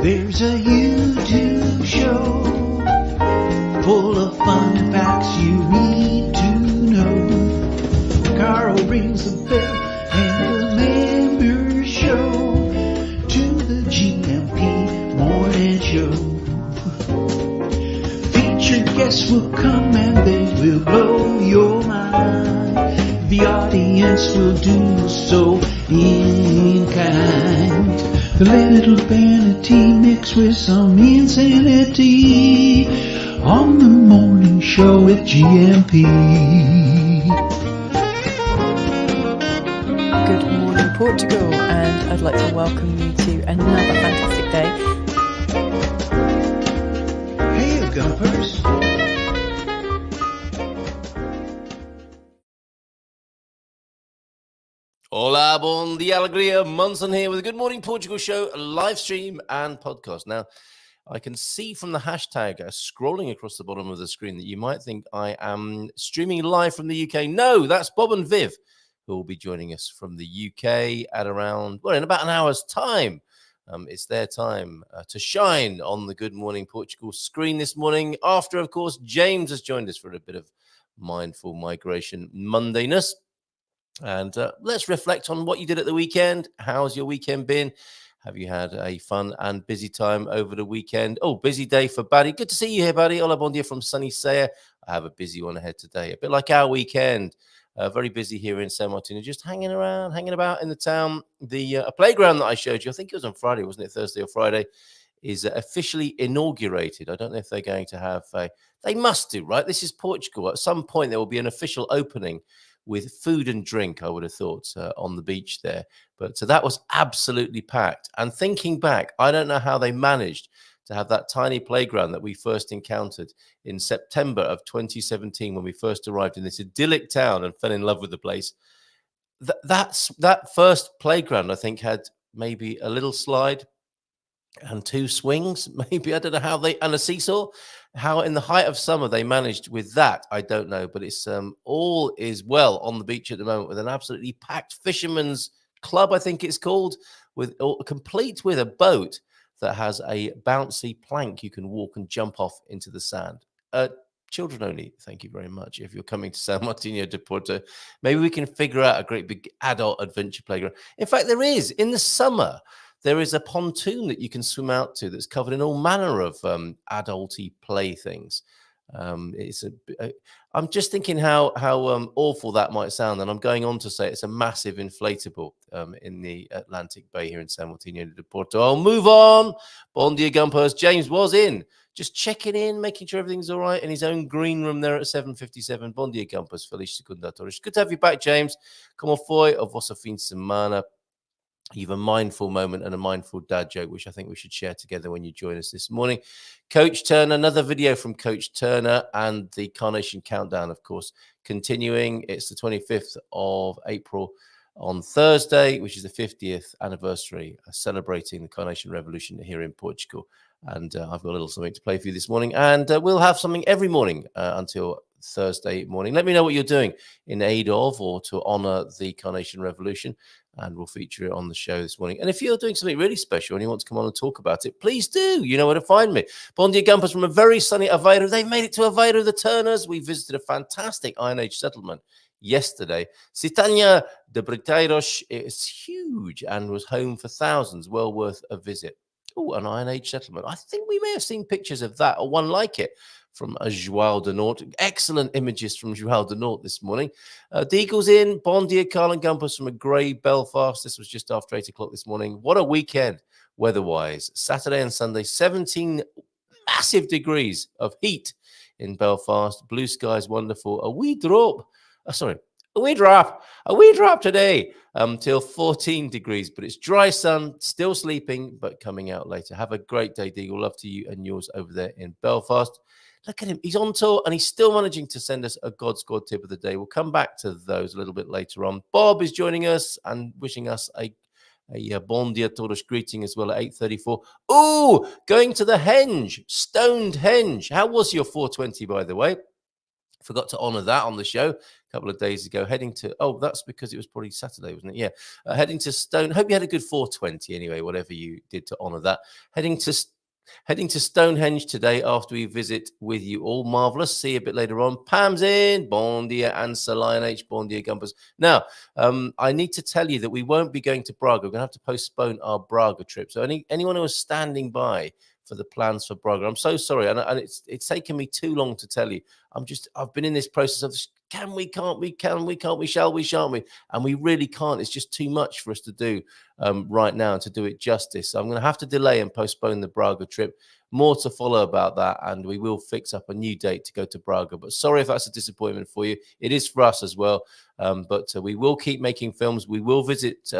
There's a YouTube show full of fun facts you need to know. Carl rings the bell and the members show to the GMP morning show. Featured guests will come and they will blow your mind. The audience will do so in kind. The little vanity mixed with some insanity on the morning show with GMP. Good morning, Portugal, and I'd like to welcome you to another fantastic day. Hey, Gumpers. Hola, bon dia, alegria. Munson here with a Good Morning Portugal show, live stream and podcast. Now, I can see from the hashtag scrolling across the bottom of the screen that you might think I am streaming live from the UK. No, that's Bob and Viv, who will be joining us from the UK at around, well, in about an hour's time. It's their time to shine on the Good Morning Portugal screen this morning. After, of course, James has joined us for a bit of mindful migration Mondayness. And let's reflect on what you did at the weekend. How's your weekend been? Have you had a fun and busy time over the weekend? Oh, busy day for Buddy. Good to see you here, Buddy. Hola, bon dia from sunny Ericeira. I have a busy one ahead today. A bit like our weekend. Very busy here in San Martino, just hanging about in the town. The playground that I showed you, I think it was on Friday, wasn't it? Thursday or Friday, is officially inaugurated. I don't know if they're going to have they must do, right? This is Portugal. At some point, there will be an official opening with food and drink, I would have thought, on the beach there. But so that was absolutely packed. And thinking back, I don't know how they managed to have that tiny playground that we first encountered in September of 2017 when we first arrived in this idyllic town and fell in love with the place. That first playground, I think, had maybe a little slide and two swings, maybe. I don't know how and a seesaw. How in the height of summer they managed with that, I don't know. But it's all is well on the beach at the moment with an absolutely packed fisherman's club, I think it's called, complete with a boat that has a bouncy plank you can walk and jump off into the sand. Children only, thank you very much. If you're coming to San Martino de Porto, maybe we can figure out a great big adult adventure playground. In fact, there is. In the summer, there is a pontoon that you can swim out to that's covered in all manner of adulty playthings. I'm just thinking how awful that might sound, and I'm going on to say it's a massive inflatable in the Atlantic Bay here in San Martino de Porto. I'll move on. Bon dia, Gumpers. James was in, just checking in, making sure everything's all right in his own green room there at 7:57. Bon dia, Gumpers. Feliz segunda-feira. Good to have you back, James. Como foi a vossa fim de semana? You have a mindful moment and a mindful dad joke, which I think we should share together when you join us this morning. Coach Turner, another video from Coach Turner, and the Carnation Countdown, of course, continuing. It's the 25th of April on Thursday, which is the 50th anniversary, celebrating the Carnation Revolution here in Portugal. And I've got a little something to play for you this morning. And we'll have something every morning until Thursday morning. Let me know what you're doing in aid of or to honor the Carnation Revolution, and we'll feature it on the show this morning. And if you're doing something really special and you want to come on and talk about it, please do. You know where to find me. Bon dia, Gumpers, from a very sunny Aveiro. They've made it to Aveiro, the Turners. We visited a fantastic Iron Age settlement yesterday. Citania de Briteiros is huge and was home for thousands. Well worth a visit. Oh, an Iron Age settlement. I think we may have seen pictures of that or one like it from João de Norte. Excellent images from João de Norte this morning. Deagle's in. Bon dia, Carl and Gumpers from a grey Belfast. This was just after 8 o'clock this morning. What a weekend weather-wise. Saturday and Sunday, 17 massive degrees of heat in Belfast. Blue skies, wonderful. A wee drop today till 14 degrees, but it's dry sun, still sleeping, but coming out later. Have a great day, Deagle. Love to you and yours over there in Belfast. Look at him. He's on tour and he's still managing to send us a God Squad tip of the day. We'll come back to those a little bit later on. Bob is joining us and wishing us a bon dia todos greeting as well at 8:34. Oh, going to the Henge, Stoned Henge. How was your 420, by the way? Forgot to honor that on the show a couple of days ago. Heading to, that's because it was probably Saturday, wasn't it? Yeah. Heading to Stone. Hope you had a good 420 anyway, whatever you did to honor that. Heading to Stonehenge today after we visit with you all. Marvelous. See you a bit later on. Pam's in. Bon dia, Ansa, Lion H. Bon dia, Gumpers. Now, I need to tell you that we won't be going to Braga. We're going to have to postpone our Braga trip. So anyone who is standing by for the plans for Braga, I'm so sorry. And it's taken me too long to tell you. I've been in this process of can we, can't we, shall we, shan't we? And we really can't. It's just too much for us to do right now to do it justice. So I'm going to have to delay and postpone the Braga trip. More to follow about that, and we will fix up a new date to go to Braga. But sorry if that's a disappointment for you. It is for us as well. But we will keep making films. We will visit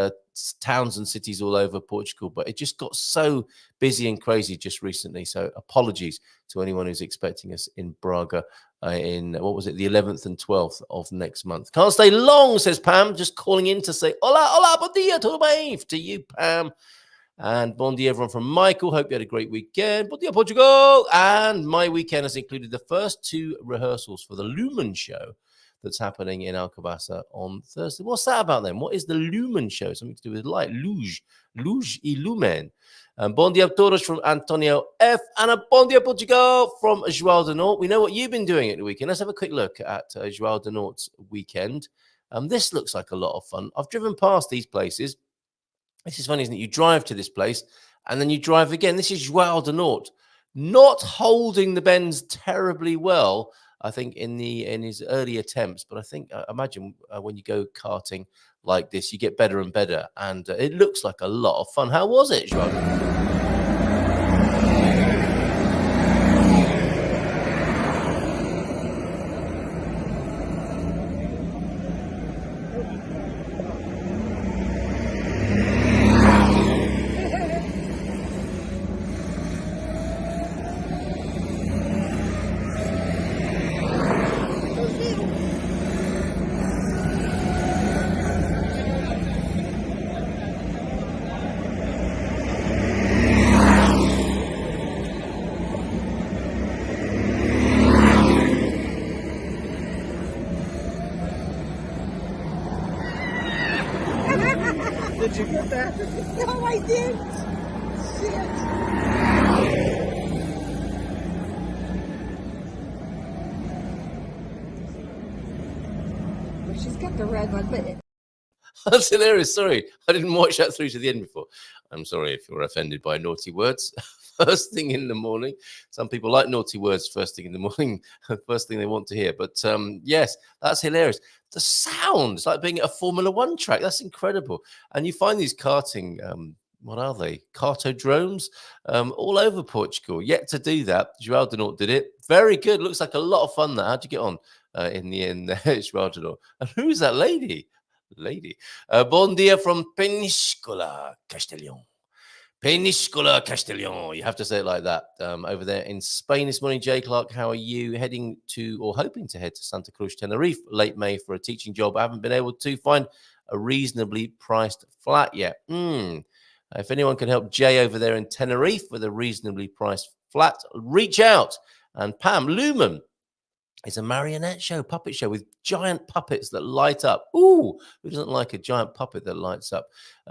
towns and cities all over Portugal. But it just got so busy and crazy just recently. So apologies to anyone who's expecting us in Braga in, what was it, the 11th and 12th of next month. Can't stay long, says Pam. Just calling in to say, hola, bon dia, tudo bem? To you, Pam. And bon dia, everyone from Michael. Hope you had a great weekend. Bon dia, Portugal. And my weekend has included the first 2 rehearsals for the Lumen show that's happening in Alcobaça on Thursday. What's that about then? What is the Lumen show? Something to do with light. Luz y Lumen. Bon dia a todos from Antonio F. And a bon dia, Portugal from João de Norte. We know what you've been doing at the weekend. Let's have a quick look at João de Norte's weekend. This looks like a lot of fun. I've driven past these places. This is funny, isn't it? You drive to this place and then you drive again. This is João de Norte, not holding the bends terribly well, I think, in his early attempts. But I think, imagine when you go karting like this, you get better and better. And it looks like a lot of fun. How was it, João? Did you get that? No, I didn't. Shit. Well, she's got the red one, but... That's hilarious. Sorry, I didn't watch that through to the end before. I'm sorry if you're offended by naughty words. First thing in the morning. Some people like naughty words first thing in the morning, first thing they want to hear. But yes, that's hilarious. The sound, it's like being at a Formula One track. That's incredible. And you find these karting, what are they? Kartodromes all over Portugal. Yet to do that. João de Norte did it. Very good. Looks like a lot of fun. How'd you get on in the end? João de Norte. And who's that lady? Bon dia from Peníscola, Castellón. Peníscola, Castellón. You have to say it like that. Over there in Spain this morning. Jay Clark, how are you? Heading to, or hoping to head to Santa Cruz, Tenerife, late May for a teaching job. I haven't been able to find a reasonably priced flat yet. If anyone can help Jay over there in Tenerife with a reasonably priced flat, reach out. And Pam, Lumen is a marionette show, puppet show with giant puppets that light up. Ooh, who doesn't like a giant puppet that lights up?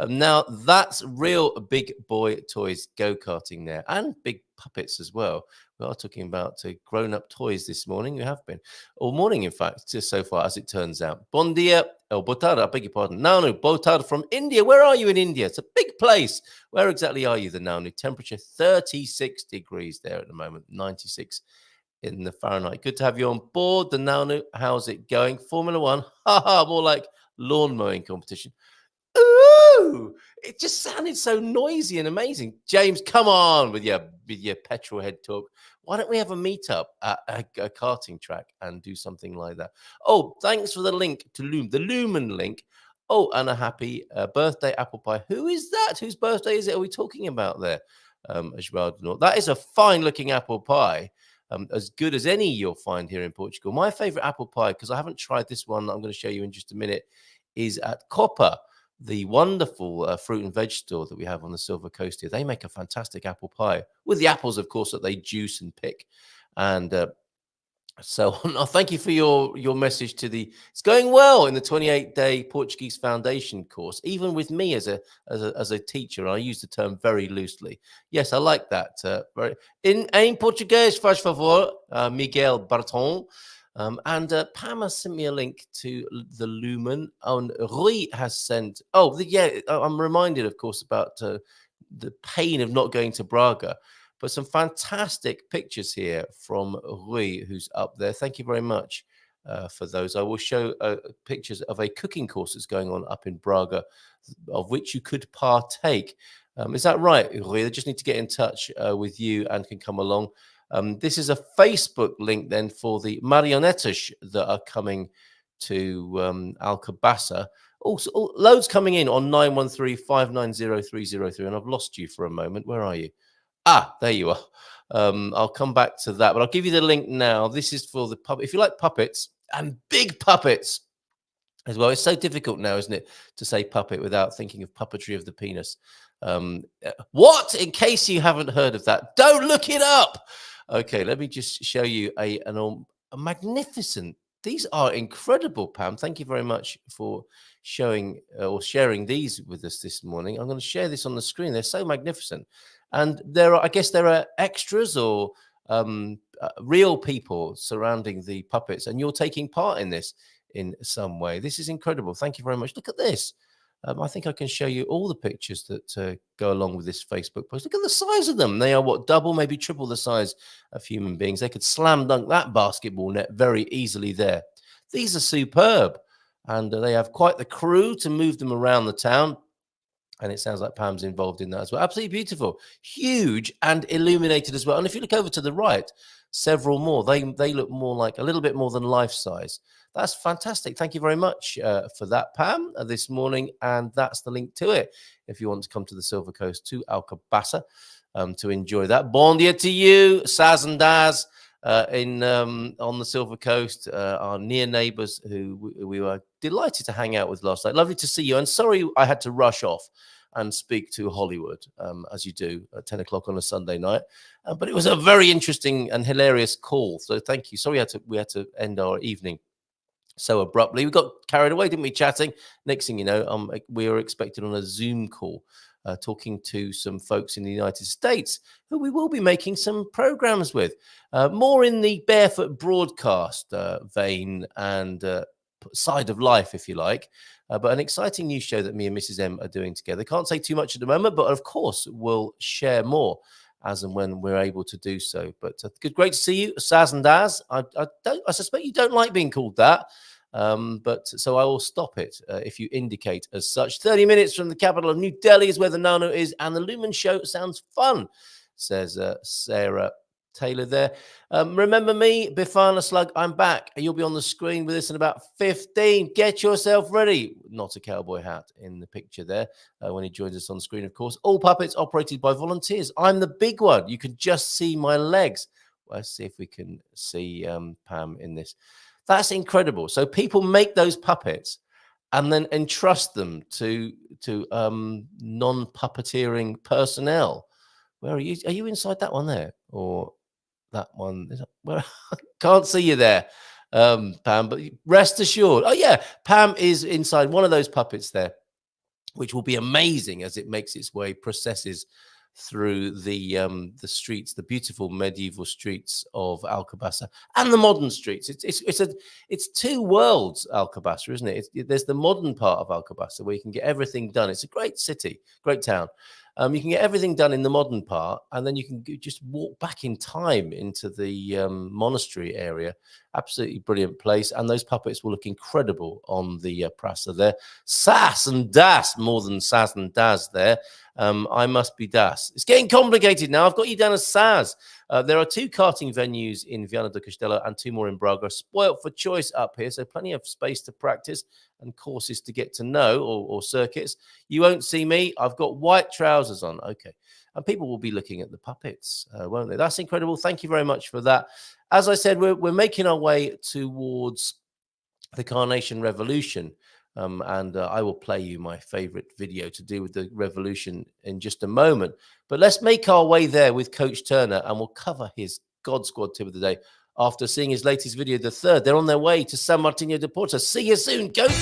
Now, that's real big boy toys go-karting there, and big puppets as well. We are talking about grown-up toys this morning. We have been. All morning, in fact, just so far, as it turns out. Bon dia, boa tarde, I beg your pardon. Nanu, boa tarde from India. Where are you in India? It's a big place. Where exactly are you, the Nanu? Temperature 36 degrees there at the moment, 96 in the Fahrenheit. Good to have you on board. The Nanu, how's it going? Formula One, more like lawn mowing competition. Ooh, it just sounded so noisy and amazing. James, come on with your petrol head talk. Why don't we have a meetup at a karting track and do something like that? Oh, thanks for the link to the Lumen link. Oh, and a happy birthday apple pie. Who is that? Whose birthday is it? Are we talking about there? That is a fine looking apple pie. As good as any you'll find here in Portugal. My favorite apple pie, because I haven't tried this one that I'm going to show you in just a minute, is at Copa, the wonderful fruit and veg store that we have on the Silver Coast here. They make a fantastic apple pie with the apples, of course, that they juice and pick. And So no, thank you for your message to the. It's going well in the 28-day Portuguese foundation course, even with me as a teacher. I use the term very loosely. Yes, I like that. Very em português, faz favor, Miguel Barton. And Pam has sent me a link to the Lumen. And Rui has sent. Oh, I'm reminded, of course, about the pain of not going to Braga. But some fantastic pictures here from Rui, who's up there. Thank you very much for those. I will show pictures of a cooking course that's going on up in Braga, of which you could partake. Is that right, Rui? They just need to get in touch with you and can come along. This is a Facebook link then for the marionetas that are coming to Alcobaça. Also, loads coming in on 913-590-303. And I've lost you for a moment. Where are you? Ah, there you are. I'll come back to that, but I'll give you the link now. This is for the puppet. If you like puppets and big puppets as well, it's so difficult now, isn't it, to say puppet without thinking of puppetry of the penis. What? In case you haven't heard of that, don't look it up. Okay, let me just show you a magnificent. These are incredible, Pam. Thank you very much for showing or sharing these with us this morning. I'm going to share this on the screen. They're so magnificent. And I guess there are extras or real people surrounding the puppets, and you're taking part in this in some way. This is incredible. Thank you very much. Look at this. I think I can show you all the pictures that go along with this Facebook post. Look at the size of them. They are double, maybe triple the size of human beings. They could slam dunk that basketball net very easily there. These are superb, and they have quite the crew to move them around the town. And it sounds like Pam's involved in that as well. Absolutely beautiful, huge and illuminated as well. And if you look over to the right, several more. They look more like a little bit more than life size. That's fantastic. Thank you very much for that, Pam, this morning. And that's the link to it if you want to come to the Silver Coast to Alcobaça to enjoy that. Bon dia to you, Saz and Daz. On the Silver Coast, our near neighbors who we were delighted to hang out with last night. Lovely to see you. And sorry I had to rush off and speak to Hollywood, as you do at 10 o'clock on a Sunday night. But it was a very interesting and hilarious call. So thank you. Sorry we had to end our evening so abruptly. We got carried away, didn't we, chatting? Next thing you know, we were expected on a Zoom call. Talking to some folks in the United States who we will be making some programs with, more in the barefoot broadcast vein and side of life, if you like. But an exciting new show that me and Mrs. M are doing together. Can't say too much at the moment, but of course we'll share more as and when we're able to do so. But great to see you, Saz and Daz. I suspect you don't like being called that. But so I will stop it if you indicate as such. 30 minutes from the capital of New Delhi is where the Nano is, and the Lumen show sounds fun, says Sarah Taylor there. Remember me, Bifana Slug, I'm back. You'll be on the screen with us in about 15. Get yourself ready. Not a cowboy hat in the picture there when he joins us on screen, of course. All puppets operated by volunteers. I'm the big one. You can just see my legs. Let's see if we can see Pam in this. That's incredible. So people make those puppets and then entrust them to non-puppeteering personnel. Where are you? Are you inside that one there, or that one? Well, can't see you there, Pam. But rest assured. Oh yeah, Pam is inside one of those puppets there, which will be amazing as it makes its way, processes through the streets, the beautiful medieval streets of Alcobaça and the modern streets. It's two worlds, Alcobaça, isn't it? There's the modern part of Alcobaça where you can get everything done. It's a great city, great town. You can get everything done in the modern part, and then you can just walk back in time into the monastery area. Absolutely brilliant place, and those puppets will look incredible on the Praça there. Sass and Das, more than Saz and Daz there. I must be Das. It's getting complicated now. I've got you down as Saz. There are 2 karting venues in Viana do Castelo and 2 more in Braga. Spoilt for choice up here, so plenty of space to practice and courses to get to know, or circuits. You won't see me. I've got white trousers on. Okay. And people will be looking at the puppets, won't they? That's incredible. Thank you very much for that. As I said, we're making our way towards the Carnation Revolution. And I will play you my favorite video to do with the revolution in just a moment. But let's make our way there with Coach Turner, and we'll cover his God Squad tip of the day after seeing his latest video, the third. They're on their way to San Martino de Porto. See you soon, coach.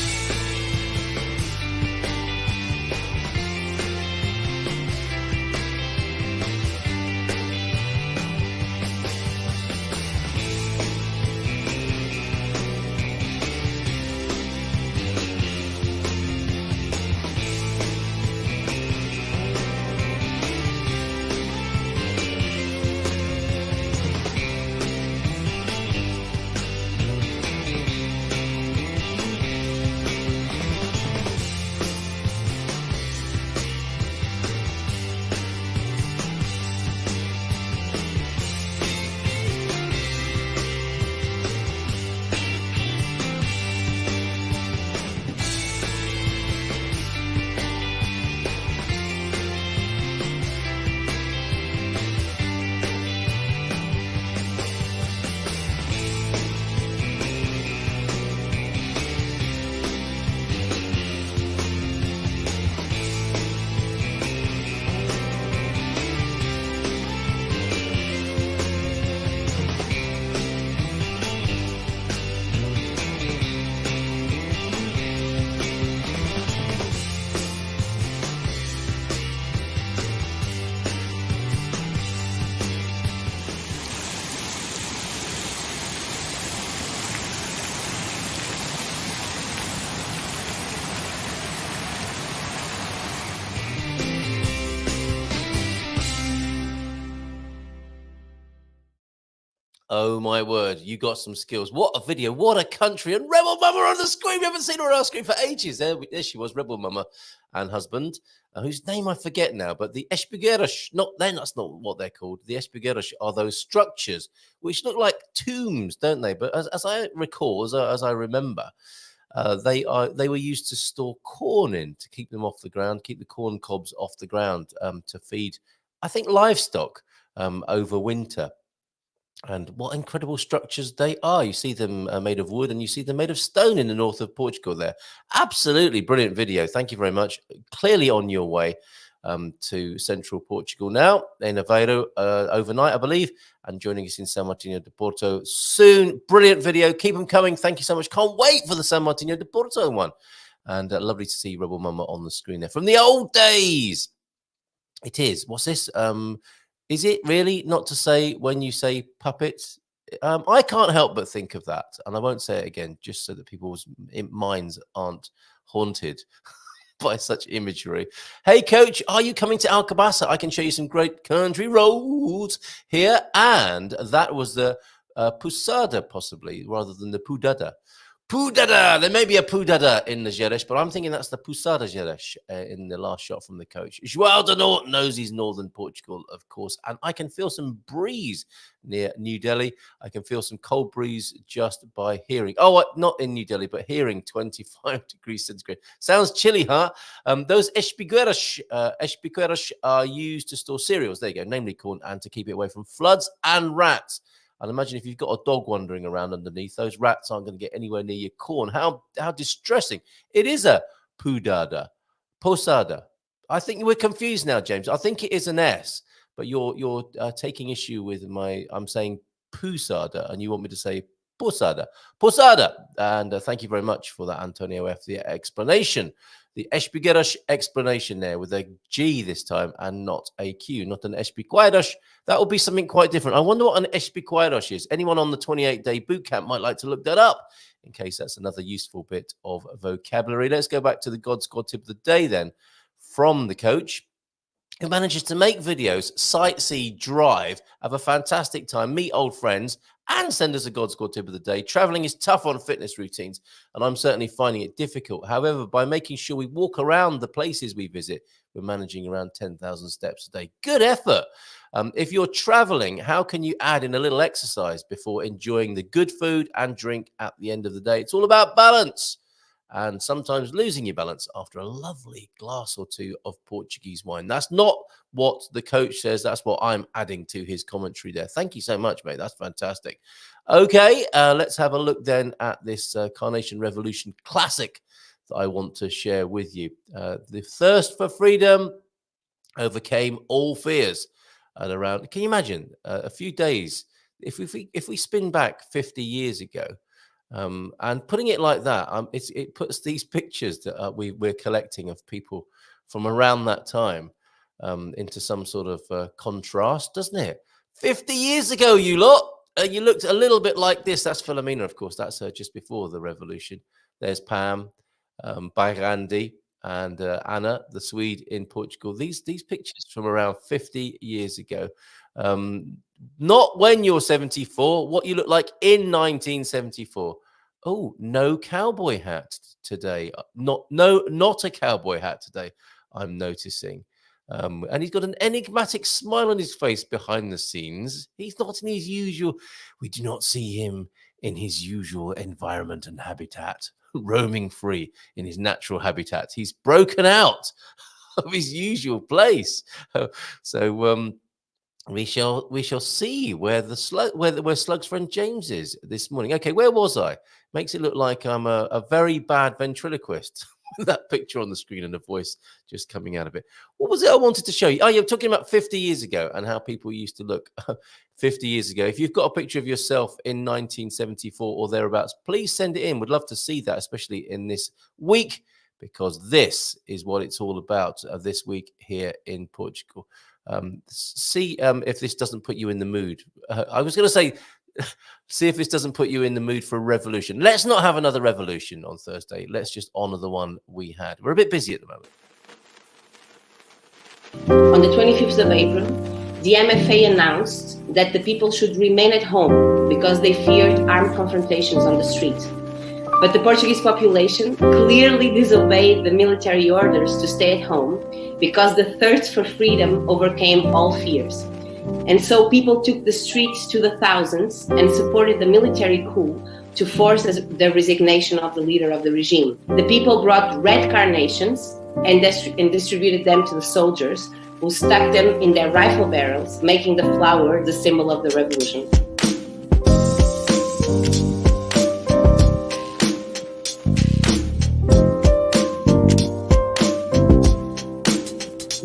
Oh my word, you got some skills. What a video, what a country. And Rebel Mama on the screen. We haven't seen her on our screen for ages. There she was, Rebel Mama and husband, whose name I forget now, but the Espigueiras, that's not what they're called. The Espigueiras are those structures which look like tombs, don't they? But as I recall, as I remember, they were used to store corn in to keep them off the ground, keep the corn cobs off the ground, to feed, I think, livestock over winter. And what incredible structures they are. You see them made of wood and you see them made of stone in the north of Portugal there. Absolutely brilliant video. Thank you very much. Clearly on your way to central Portugal now in Aveiro overnight, I believe, and joining us in San Martino de Porto soon. Brilliant video. Keep them coming. Thank you so much. Can't wait for the San Martino de Porto one. And lovely to see Rebel Mama on the screen there from the old days. It is. What's this? Is it really not to say when you say puppets? I can't help but think of that. And I won't say it again, just so that people's minds aren't haunted by such imagery. Hey, coach, are you coming to Alcobaça? I can show you some great country roads here. And that was the Pusada, possibly, rather than the Pudada. Pudada! There may be a Pudada in the Gerês, but I'm thinking that's the Pusada Gerês in the last shot from the coach. João de Norte knows he's northern Portugal, of course, and I can feel some breeze near New Delhi. I can feel some cold breeze just by hearing. Oh, not in New Delhi, but hearing 25 degrees centigrade. Sounds chilly, huh? Those espigueiras are used to store cereals, there you go, namely corn, and to keep it away from floods and rats. And imagine if you've got a dog wandering around underneath, those rats aren't going to get anywhere near your corn. How distressing. It is a pudada, posada. I think we're confused now, James. I think it is an S, but you're taking issue with I'm saying pusada, and you want me to say posada. Posada. And thank you very much for that, Antonio F., the explanation. The Espigueiras explanation there with a G this time and not a Q, not an Espigueiras. That will be something quite different. I wonder what an Espigueiras is. Anyone on the 28-day boot camp might like to look that up in case that's another useful bit of vocabulary. Let's go back to the God Squad tip of the day then from the coach, who manages to make videos, sightsee, drive, have a fantastic time, meet old friends, and send us a God Squad tip of the day. Traveling is tough on fitness routines, and I'm certainly finding it difficult. However, by making sure we walk around the places we visit, we're managing around 10,000 steps a day. Good effort. If you're traveling, how can you add in a little exercise before enjoying the good food and drink at the end of the day? It's all about balance, and sometimes losing your balance after a lovely glass or two of Portuguese wine. That's not what the coach says. That's what I'm adding to his commentary there. Thank you so much, mate. That's fantastic. Okay, let's have a look then at this Carnation Revolution classic that I want to share with you. The thirst for freedom overcame all fears. And around, can you imagine a few days if we spin back 50 years ago, and putting it like that, it puts these pictures that we're collecting of people from around that time into some sort of contrast, doesn't it? 50 years ago, you lot, you looked a little bit like this. That's Philomena, of course. That's her just before the revolution. There's Pam, Bayrandi, and Anna, the Swede in Portugal. These pictures from around 50 years ago. Not when you're 74, what you look like in 1974. Oh, no cowboy hat today. Not a cowboy hat today, I'm noticing. And he's got an enigmatic smile on his face behind the scenes. He's not in his usual, we do not see him in his usual environment and habitat, roaming free in his natural habitat. He's broken out of his usual place. So we shall see where where Slug's friend James is this morning. Okay, where was I? Makes it look like I'm a very bad ventriloquist. That picture on the screen and the voice just coming out of it. What was it I wanted to show you? Oh, you're talking about 50 years ago and how people used to look 50 years ago. If you've got a picture of yourself in 1974 or thereabouts, please send it in. We'd love to see that, especially in this week, because this is what it's all about this week here in Portugal. See if this doesn't put you in the mood. I was going to say, see if this doesn't put you in the mood for a revolution. Let's not have another revolution on Thursday. Let's just honor the one we had. We're a bit busy at the moment. On the 25th of April, the MFA announced that the people should remain at home because they feared armed confrontations on the street. But the Portuguese population clearly disobeyed the military orders to stay at home because the thirst for freedom overcame all fears. And so people took the streets to the thousands and supported the military coup to force the resignation of the leader of the regime. The people brought red carnations and distributed them to the soldiers, who stuck them in their rifle barrels, making the flower the symbol of the revolution.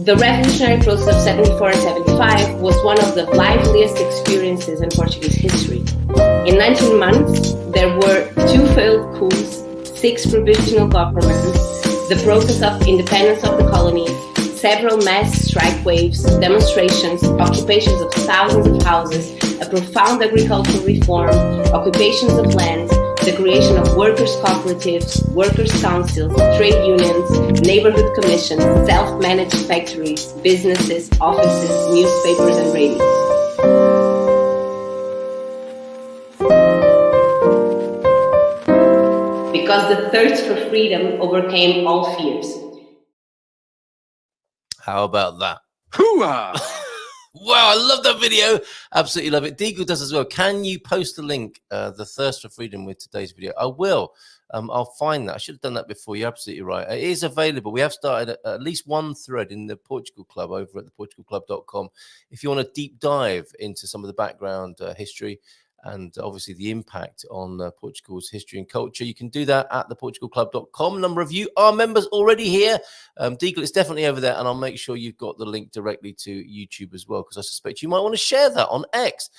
The revolutionary process of 74 and 75 was one of the liveliest experiences in Portuguese history. In 19 months, there were 2 failed coups, 6 provisional governments, the process of independence of the colonies, several mass strike waves, demonstrations, occupations of thousands of houses, a profound agricultural reform, occupations of land, the creation of workers' cooperatives, workers' councils, trade unions, neighborhood commissions, self-managed factories, businesses, offices, newspapers, and radios. Because the thirst for freedom overcame all fears. How about that? Hooah! Wow, I love that video. Absolutely love it. Deagle does as well. Can you post the link, the thirst for freedom with today's video? I will. I'll find that. I should have done that before. You're absolutely right. It is available. We have started at least one thread in the Portugal Club over at theportugalclub.com. If you want a deep dive into some of the background history and obviously the impact on Portugal's history and culture, you can do that at theportugalclub.com. A number of you are members already here. Deagle, it's definitely over there, and I'll make sure you've got the link directly to YouTube as well, because I suspect you might want to share that on X.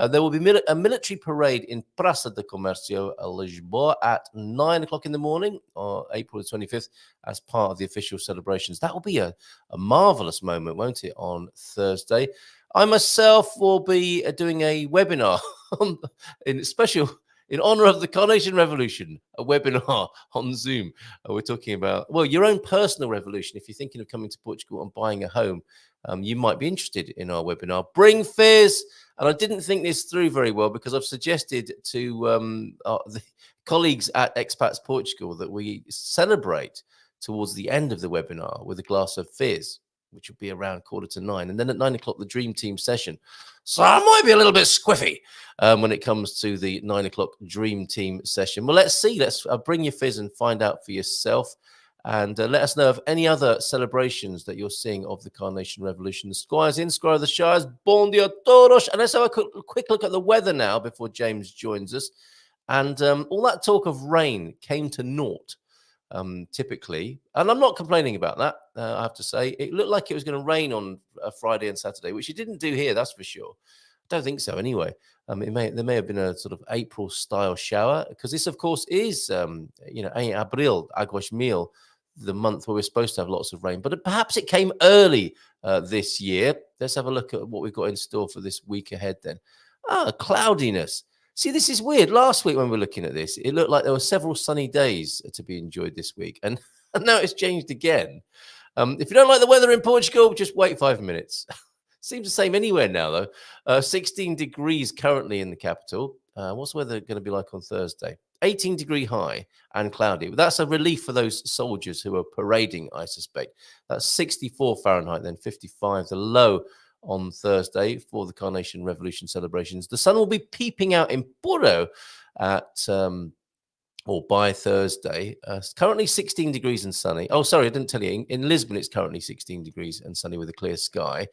There will be a military parade in Praça de Comércio, Lisboa, at 9 o'clock in the morning, on April the 25th, as part of the official celebrations. That will be a marvelous moment, won't it, on Thursday? I myself will be doing a webinar in honor of the Carnation Revolution, a webinar on Zoom. We're talking about, well, your own personal revolution. If you're thinking of coming to Portugal and buying a home, you might be interested in our webinar. Bring fears. And I didn't think this through very well, because I've suggested to the colleagues at Expats Portugal that we celebrate towards the end of the webinar with a glass of fizz, which will be around 8:45, and then at 9 o'clock the Dream Team session. So I might be a little bit squiffy when it comes to the 9 o'clock Dream Team session. Well, let's see. Let's bring your fizz and find out for yourself, and let us know of any other celebrations that you're seeing of the Carnation Revolution. The Squire's in, Squire of the Shires, bon dia todos. And let's have a quick look at the weather now before James joins us. And all that talk of rain came to naught. Typically, and I'm not complaining about that. I have to say, it looked like it was going to rain on Friday and Saturday, which it didn't do here, that's for sure. don't think so anyway. There may have been a sort of April style shower, because this, of course, is em Abril, Agosto Mil, the month where we're supposed to have lots of rain. But perhaps it came early this year. Let's have a look at what we've got in store for this week ahead then. Cloudiness. See, this is weird. Last week when we were looking at this, it looked like there were several sunny days to be enjoyed this week. And now it's changed again. If you don't like the weather in Portugal, just wait 5 minutes. Seems the same anywhere now, though. 16 degrees currently in the capital. What's the weather going to be like on Thursday? 18-degree high and cloudy. But that's a relief for those soldiers who are parading, I suspect. That's 64 Fahrenheit, then 55, the low on Thursday for the Carnation Revolution celebrations. The sun will be peeping out in Porto at or by Thursday. Currently 16 degrees and sunny. Oh, sorry, I didn't tell you. In Lisbon, it's currently 16 degrees and sunny with a clear sky.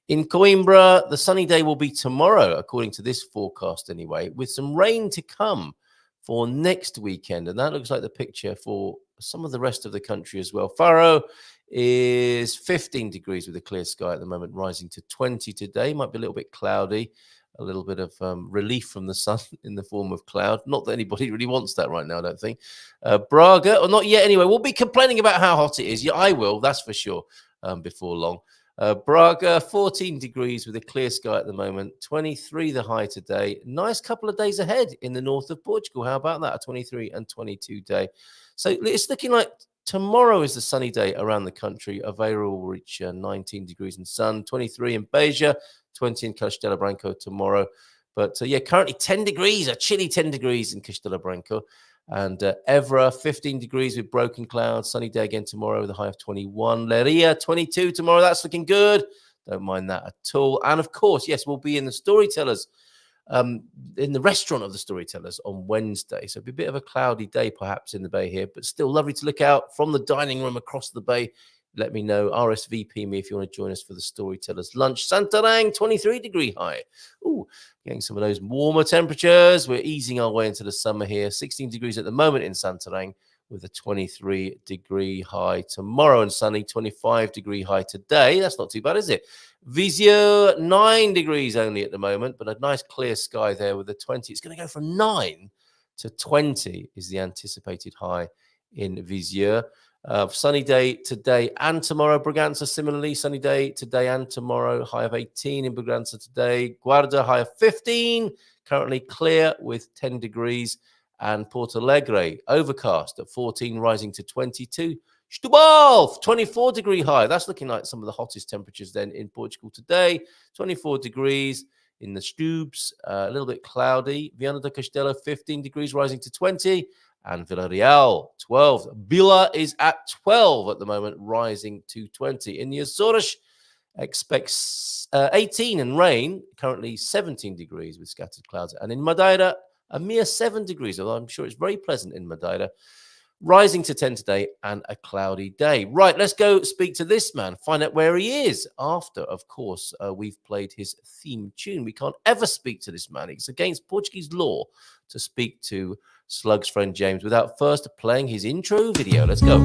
In Coimbra, the sunny day will be tomorrow, according to this forecast anyway, with some rain to come for next weekend. And that looks like the picture for some of the rest of the country as well. Faro is 15 degrees with a clear sky at the moment, rising to 20 today. Might be a little bit cloudy. A little bit of relief from the sun in the form of cloud. Not that anybody really wants that right now, I don't think. Braga, or not yet anyway. We'll be complaining about how hot it is. Yeah, I will, that's for sure, before long. Braga, 14 degrees with a clear sky at the moment. 23 the high today. Nice couple of days ahead in the north of Portugal. How about that? A 23 and 22 day. So it's looking like tomorrow is the sunny day around the country. Aveiro will reach 19 degrees and sun. 23 in Beja. 20 in Castelo Branco tomorrow. But yeah, currently 10 degrees, a chilly 10 degrees in Castelo Branco. And Évora, 15 degrees with broken clouds. Sunny day again tomorrow with a high of 21. Leiria, 22 tomorrow. That's looking good. Don't mind that at all. And of course, yes, we'll be in the Storytellers, in the restaurant of the Storytellers on Wednesday. So it'll be a bit of a cloudy day perhaps in the bay here, but still lovely to look out from the dining room across the bay. Let me know. RSVP me if you want to join us for the Storytellers lunch. Santarém, 23-degree high. Ooh, getting some of those warmer temperatures. We're easing our way into the summer here. 16 degrees at the moment in Santarém with a 23-degree high tomorrow and sunny. 25-degree high today. That's not too bad, is it? Viseu, 9 degrees only at the moment, but a nice clear sky there with a 20. It's going to go from 9 to 20 is the anticipated high in Viseu. Sunny day today and tomorrow. Bragança, similarly, sunny day today and tomorrow. High of 18 in Bragança today. Guarda, high of 15. Currently clear with 10 degrees. And Porto Alegre, overcast at 14, rising to 22. Setúbal, 24-degree high. That's looking like some of the hottest temperatures then in Portugal today. 24 degrees in the Stubes. A little bit cloudy. Viana do Castelo, 15 degrees, rising to 20. And Villarreal, 12. Bila is at 12 at the moment, rising to 20. In the Açores, expects 18 and rain, currently 17 degrees with scattered clouds. And in Madeira, a mere 7 degrees, although I'm sure it's very pleasant in Madeira, rising to 10 today and a cloudy day. Right, let's go speak to this man, find out where he is after, of course, we've played his theme tune. We can't ever speak to this man. It's against Portuguese law to speak to Slug's friend James without first playing his intro video. Let's go.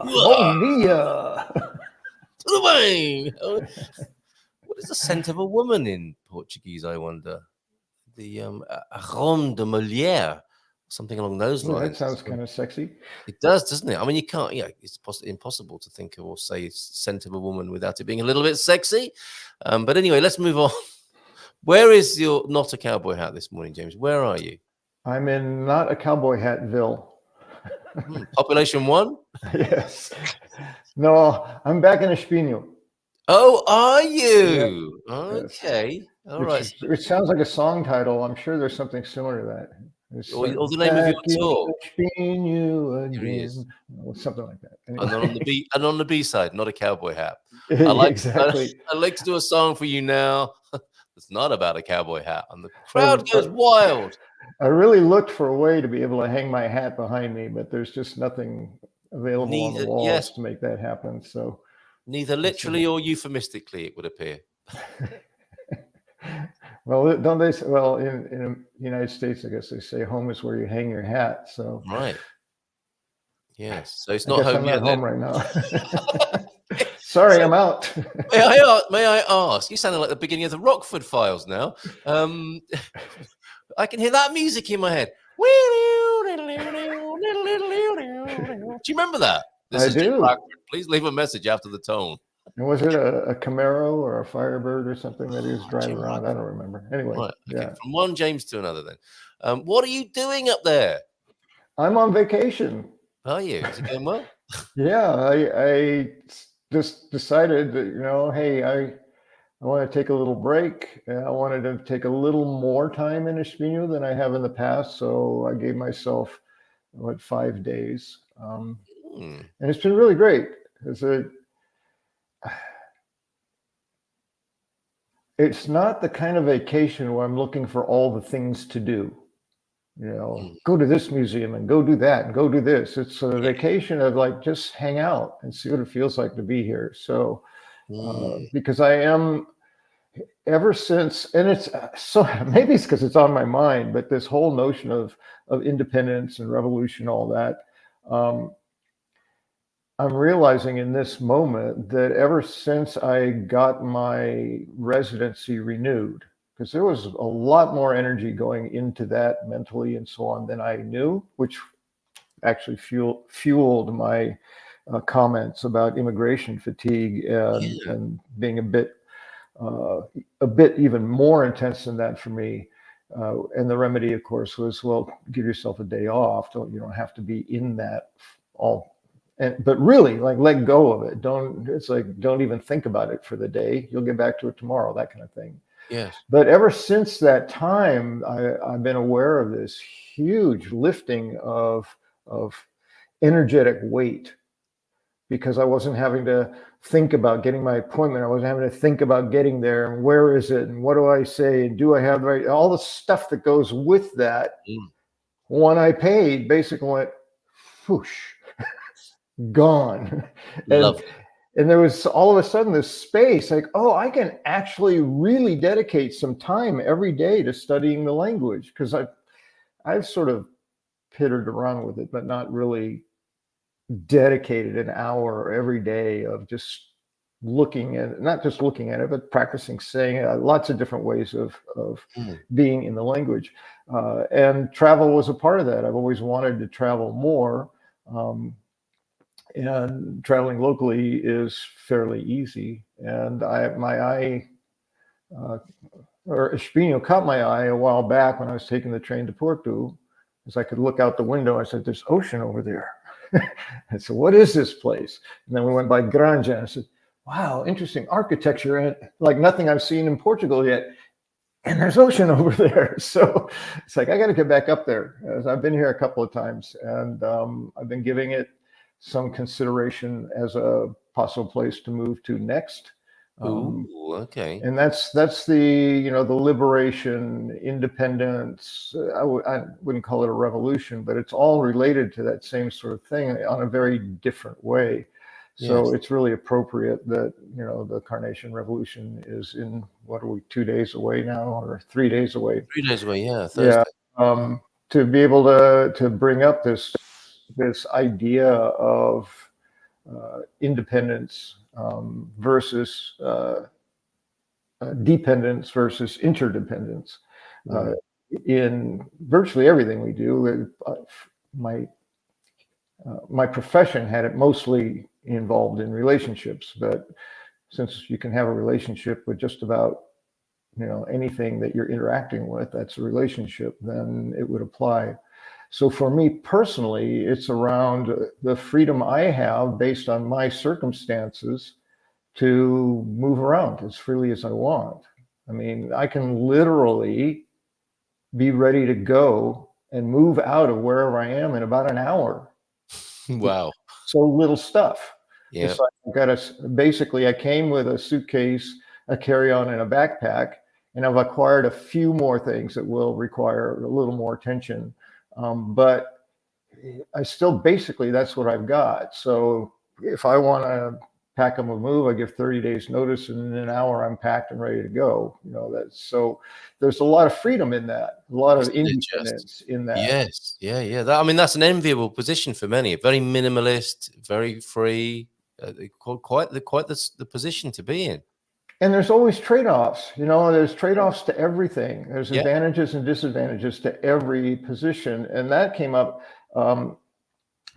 Bom dia. Tudo bem. What is the scent of a woman in Portuguese, I wonder? The arôme de mulher, something along those lines. That sounds kind of sexy. It does, doesn't it? I mean, you can't, it's impossible to think of or say scent of a woman without it being a little bit sexy. But anyway, let's move on. Where is your not a cowboy hat this morning, James? Where are you? I'm in not a cowboy hatville. Population 1? Yes. No, I'm back in Espinho. Oh, are you? Yeah. Okay. Yes. All right. It sounds like a song title. I'm sure there's something similar to that. Or the name of your tour. Espinho Here he is. again. Something like that. Anyway. And on the B side, not a cowboy hat. Exactly. I'd like to do a song for you now. It's not about a cowboy hat, and the Well, crowd goes wild. I really looked for a way to be able to hang my hat behind me, but there's just nothing available on the walls Yes, to make that happen. So neither literally or euphemistically, it would appear. well, don't they? Well, in the United States, I guess they say home is where you hang your hat. So Right. Yes. So it's I not guess home I'm yet not then. home right now. Sorry, I'm out. May I ask? You sounded like the beginning of the Rockford Files now. I can hear that music in my head. Do you remember that? This I is Jim do. Blackford. Please leave a message after the tone. And was it a Camaro or a Firebird or something that he was driving Jim around? I don't remember. Anyway, Right. Okay. yeah. From one James to another then. What are you doing up there? I'm on vacation. Are you? Is it going well? Yeah, I just decided that, hey, I want to take a little break. And I wanted to take a little more time in Espino than I have in the past. So I gave myself, 5 days. And it's been really great. It's not the kind of vacation where I'm looking for all the things to do. Go to this museum and go do that and go do this. It's a vacation of like just hang out and see what it feels like to be here. So because I am ever since, and it's so maybe it's because it's on my mind, but this whole notion of independence and revolution, all that, I'm realizing in this moment that ever since I got my residency renewed, because there was a lot more energy going into that mentally and so on than I knew, which actually fueled my comments about immigration fatigue and being a bit even more intense than that for me. And the remedy, of course, was, well, give yourself a day off. You don't have to be in that all. But really, like, let go of it. Don't even think about it for the day. You'll get back to it tomorrow, that kind of thing. Yes. But ever since that time, I've been aware of this huge lifting of energetic weight, because I wasn't having to think about getting my appointment. I wasn't having to think about getting there and where is it and what do I say and do I have the right, all the stuff that goes with that. When I paid, basically went whoosh, gone. And there was all of a sudden this space like, oh, I can actually really dedicate some time every day to studying the language, because I've sort of pittered around with it, but not really dedicated an hour every day of just looking at it, not just looking at it, but practicing saying it, lots of different ways of being in the language. And travel was a part of that. I've always wanted to travel more. And traveling locally is fairly easy. And my eye, or Espino caught my eye a while back when I was taking the train to Porto, as I could look out the window. I said, there's ocean over there. I said, what is this place? And then we went by Granja, and I said, wow, interesting architecture, and like nothing I've seen in Portugal yet. And there's ocean over there. So it's like, I got to get back up there. As I've been here a couple of times, and I've been giving it some consideration as a possible place to move to next. Okay. And that's the the liberation, independence. I wouldn't call it a revolution, but it's all related to that same sort of thing on a very different way. So it's really appropriate that the Carnation Revolution is in, what are we, 2 days away now, or 3 days away? 3 days away, yeah. Thursday. Yeah. To be able to bring up this idea of independence versus dependence versus interdependence in virtually everything we do. My profession had it mostly involved in relationships, but since you can have a relationship with just about anything that you're interacting with, that's a relationship, then it would apply. So for me personally, it's around the freedom I have based on my circumstances to move around as freely as I want. I mean, I can literally be ready to go and move out of wherever I am in about an hour. Wow. So little stuff. Yeah. It's like basically I came with a suitcase, a carry-on, and a backpack, and I've acquired a few more things that will require a little more attention. But I still basically, that's what I've got. So if I want to pack them a move, I give 30 days notice, and in an hour I'm packed and ready to go. That's so there's a lot of freedom in that, a lot of independence in that. Yes, yeah. I mean, that's an enviable position for many. Very minimalist, very free. Quite the position to be in. And there's always trade-offs. There's trade-offs to everything. There's advantages and disadvantages to every position, and that came up.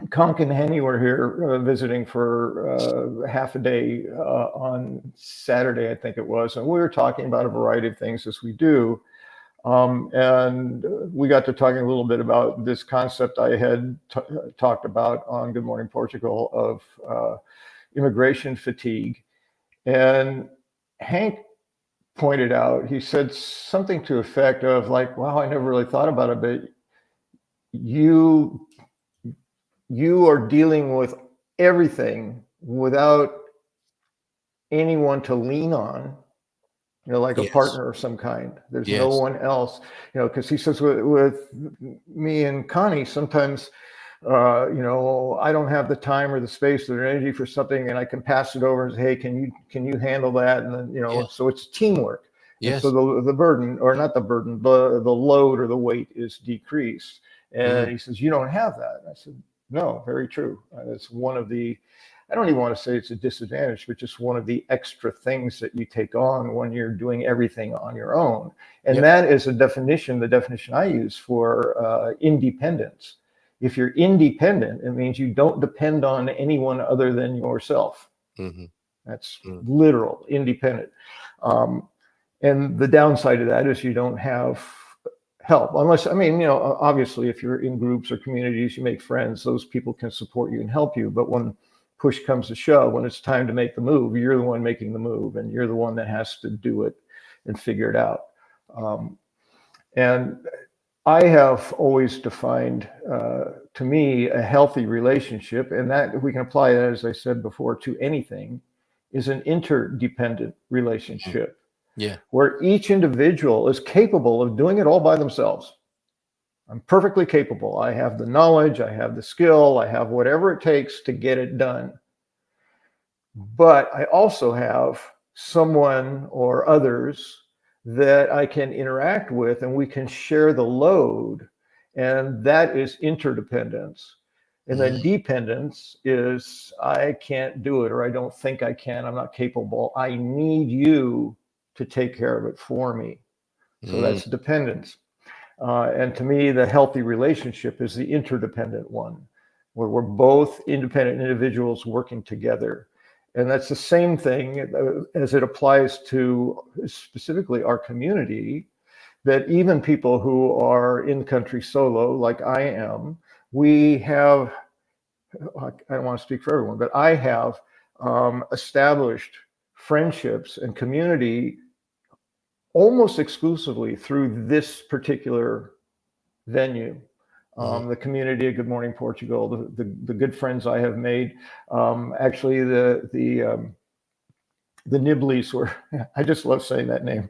Conk and Henny were here visiting for half a day on Saturday, I think it was, and we were talking about a variety of things as we do. And we got to talking a little bit about this concept I had talked about on Good Morning Portugal of immigration fatigue. And Hank pointed out, he said something to the effect of like, wow, I never really thought about it, but you are dealing with everything without anyone to lean on, like a partner of some kind. There's no one else, because he says with me and Connie, sometimes, I don't have the time or the space or the energy for something, and I can pass it over and say, hey, can you handle that? And then, so it's teamwork. Yes. And so the burden, or not the burden, the load or the weight is decreased. And he says, you don't have that. And I said, no, very true. It's one of the, I don't even want to say it's a disadvantage, but just one of the extra things that you take on when you're doing everything on your own. And that is the definition I use for independence. If you're independent, it means you don't depend on anyone other than yourself. That's literal, independent. And the downside of that is you don't have help, unless, obviously if you're in groups or communities, you make friends, those people can support you and help you. But when push comes to shove, when it's time to make the move, you're the one making the move, and you're the one that has to do it and figure it out. And I have always defined, to me, a healthy relationship, and that we can apply that, as I said before, to anything, is an interdependent relationship. Where each individual is capable of doing it all by themselves. I'm perfectly capable. I have the knowledge, I have the skill, I have whatever it takes to get it done. But I also have someone or others that I can interact with, and we can share the load. And that is interdependence. And then dependence is, I can't do it, or I don't think I can, I'm not capable. I need you to take care of it for me. So that's dependence. And to me, the healthy relationship is the interdependent one, where we're both independent individuals working together. And that's the same thing as it applies to specifically our community, that even people who are in country solo, like I am, we have, I don't want to speak for everyone, but I have established friendships and community almost exclusively through this particular venue. The community of Good Morning Portugal, the good friends I have made. Actually, the Nibblies were, I just love saying that name.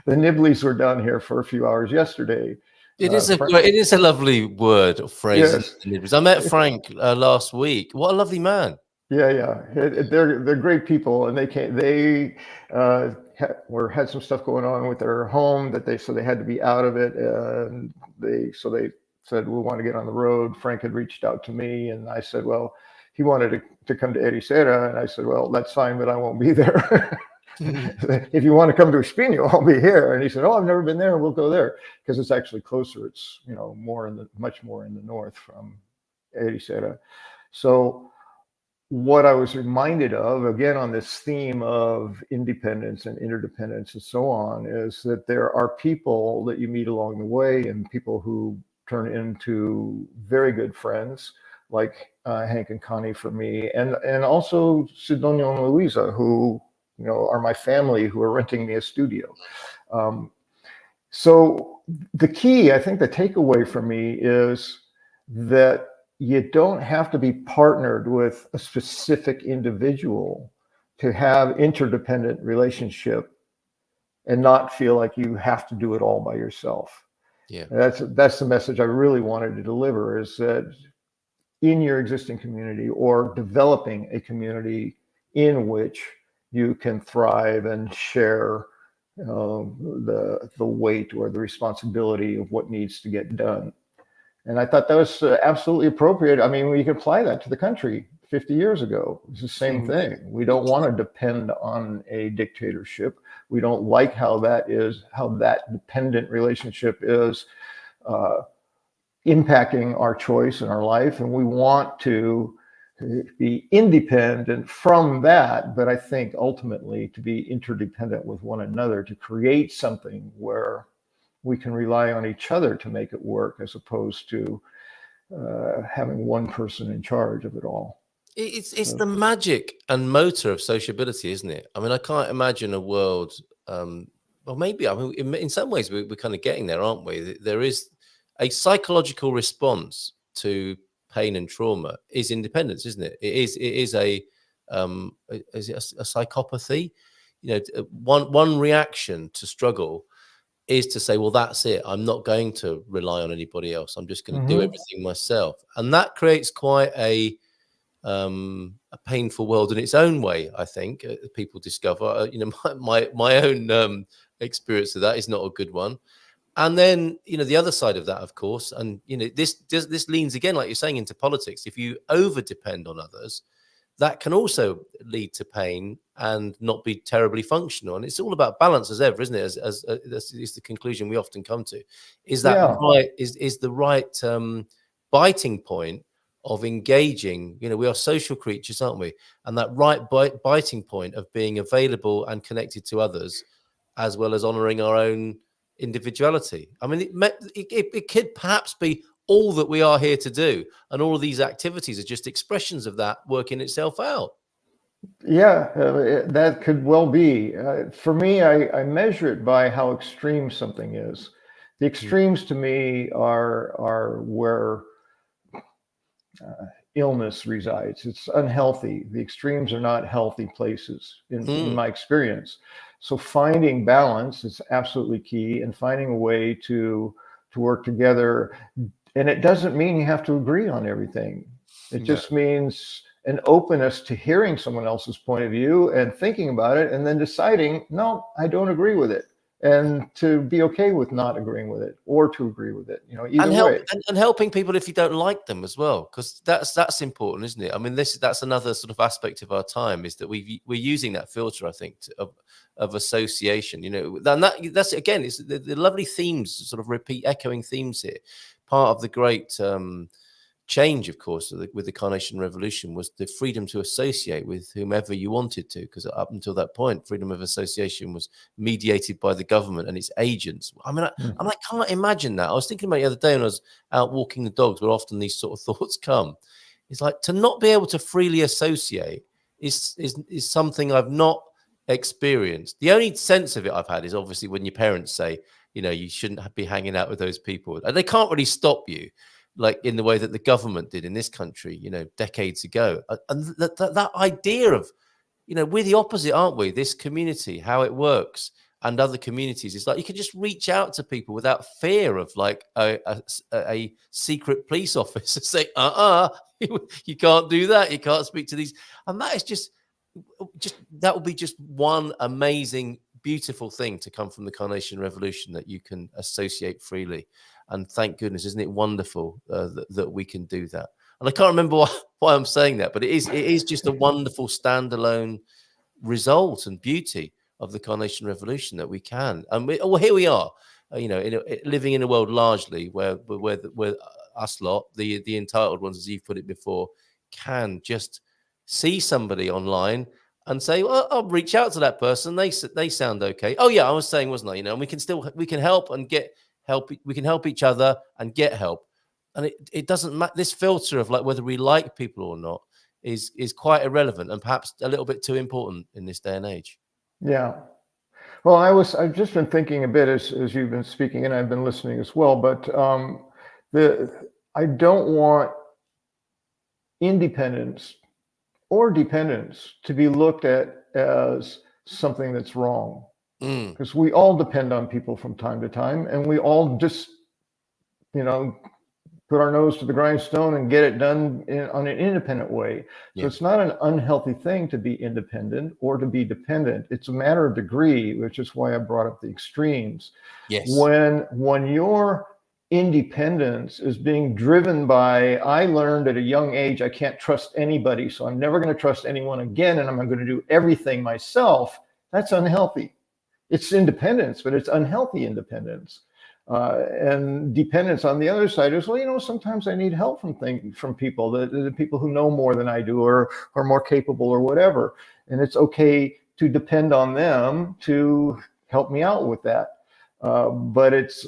The Nibblies were down here for a few hours yesterday. It is a lovely word or phrase. Yes. I met Frank last week. What a lovely man. They're great people, and they had some stuff going on with their home that they had to be out of it, and they said, we want to get on the road. Frank had reached out to me, and I said, well, he wanted to come to Ericeira, and I said, well, that's fine, but I won't be there. If you want to come to Espinho, I'll be here. And he said, oh, I've never been there. We'll go there, because it's actually closer. It's much more in the north from Ericeira. So what I was reminded of, again, on this theme of independence and interdependence and so on, is that there are people that you meet along the way, and people who turn into very good friends, like Hank and Connie for me, and also Sidonio and Luisa, who are my family, who are renting me a studio. So the key, I think the takeaway for me is that you don't have to be partnered with a specific individual to have interdependent relationship and not feel like you have to do it all by yourself. Yeah. That's the message I really wanted to deliver, is that in your existing community, or developing a community in which you can thrive and share the weight or the responsibility of what needs to get done. And I thought that was absolutely appropriate. I mean, we could apply that to the country 50 years ago. It's the same thing. We don't want to depend on a dictatorship. We don't like how that dependent relationship is impacting our choice in our life. And we want to be independent from that, but I think ultimately to be interdependent with one another, to create something where we can rely on each other to make it work, as opposed to having one person in charge of it all. It's the magic and motor of sociability, isn't it? I mean, I can't imagine a world, well, maybe, I mean, in some ways we're kind of getting there, aren't we? There is a psychological response to pain and trauma is independence, isn't it? Is it a psychopathy? You know, one reaction to struggle is to say, well, that's it. I'm not going to rely on anybody else. I'm just going to do everything myself. And that creates quite a painful world in its own way, I think. People discover, you know, my own experience of that is not a good one. And then, you know, the other side of that, of course, and, you know, this leans again, like you're saying, into politics. If you over depend on others, that can also lead to pain and not be terribly functional. And it's all about balance as ever, isn't it? As is the conclusion we often come to. Is that right? Is the right biting point of engaging? You know, we are social creatures, aren't we? And that right biting point of being available and connected to others, as well as honoring our own individuality. I mean, it could perhaps be all that we are here to do, and all of these activities are just expressions of that working itself out. Yeah, that could well be. For me, I measure it by how extreme something is. The extremes to me are where illness resides. It's unhealthy. The extremes are not healthy places in my experience. So finding balance is absolutely key, and finding a way to work together. And it doesn't mean you have to agree on everything. It just means an openness to hearing someone else's point of view and thinking about it, and then deciding, no, I don't agree with it. And to be okay with not agreeing with it, or to agree with it, you know, either way. And helping people if you don't like them as well, because that's important, isn't it? I mean, that's another sort of aspect of our time, is that we're using that filter, I think, of association. You know, and that's again, it's the lovely themes, sort of repeat, echoing themes here. Part of the great change, of course, with the Carnation Revolution was the freedom to associate with whomever you wanted to, because up until that point, freedom of association was mediated by the government and its agents. I mean, I can't imagine that. I was thinking about it the other day when I was out walking the dogs, where often these sort of thoughts come. It's like, to not be able to freely associate is something I've not experienced. The only sense of it I've had is obviously when your parents say, you know, you shouldn't be hanging out with those people, and they can't really stop you, like in the way that the government did in this country, you know, decades ago. And that idea of, you know, we're the opposite, aren't we? This community, how it works, and other communities, it's like you can just reach out to people without fear of like a secret police officer say, you can't do that, you can't speak to these. And that is just that would be just one amazing, beautiful thing to come from the Carnation Revolution, that you can associate freely. And thank goodness, isn't it wonderful that we can do that? And I can't remember why I'm saying that, but it is just a wonderful standalone result and beauty of the Carnation Revolution that we can. And here we are, you know, living in a world largely where us lot, the entitled ones, as you've put it before, can just see somebody online and say, well, I'll reach out to that person. They sound okay. Oh yeah, I was saying, wasn't I? You know, and we can help and get help. We can help each other and get help. And it doesn't matter. This filter of like whether we like people or not is quite irrelevant, and perhaps a little bit too important in this day and age. Yeah. Well, I've just been thinking a bit as you've been speaking, and I've been listening as well. But I don't want independence or dependence to be looked at as something that's wrong, because we all depend on people from time to time, and we all just, put our nose to the grindstone and get it done on an independent way. So it's not an unhealthy thing to be independent or to be dependent. It's a matter of degree, which is why I brought up the extremes. Yes. When your independence is being driven by, I learned at a young age I can't trust anybody, so I'm never going to trust anyone again, and I'm going to do everything myself, that's unhealthy. It's independence, but it's unhealthy independence. And dependence on the other side is, well, sometimes I need help from people, the people who know more than I do, or are more capable, or whatever. And it's okay to depend on them to help me out with that. But it's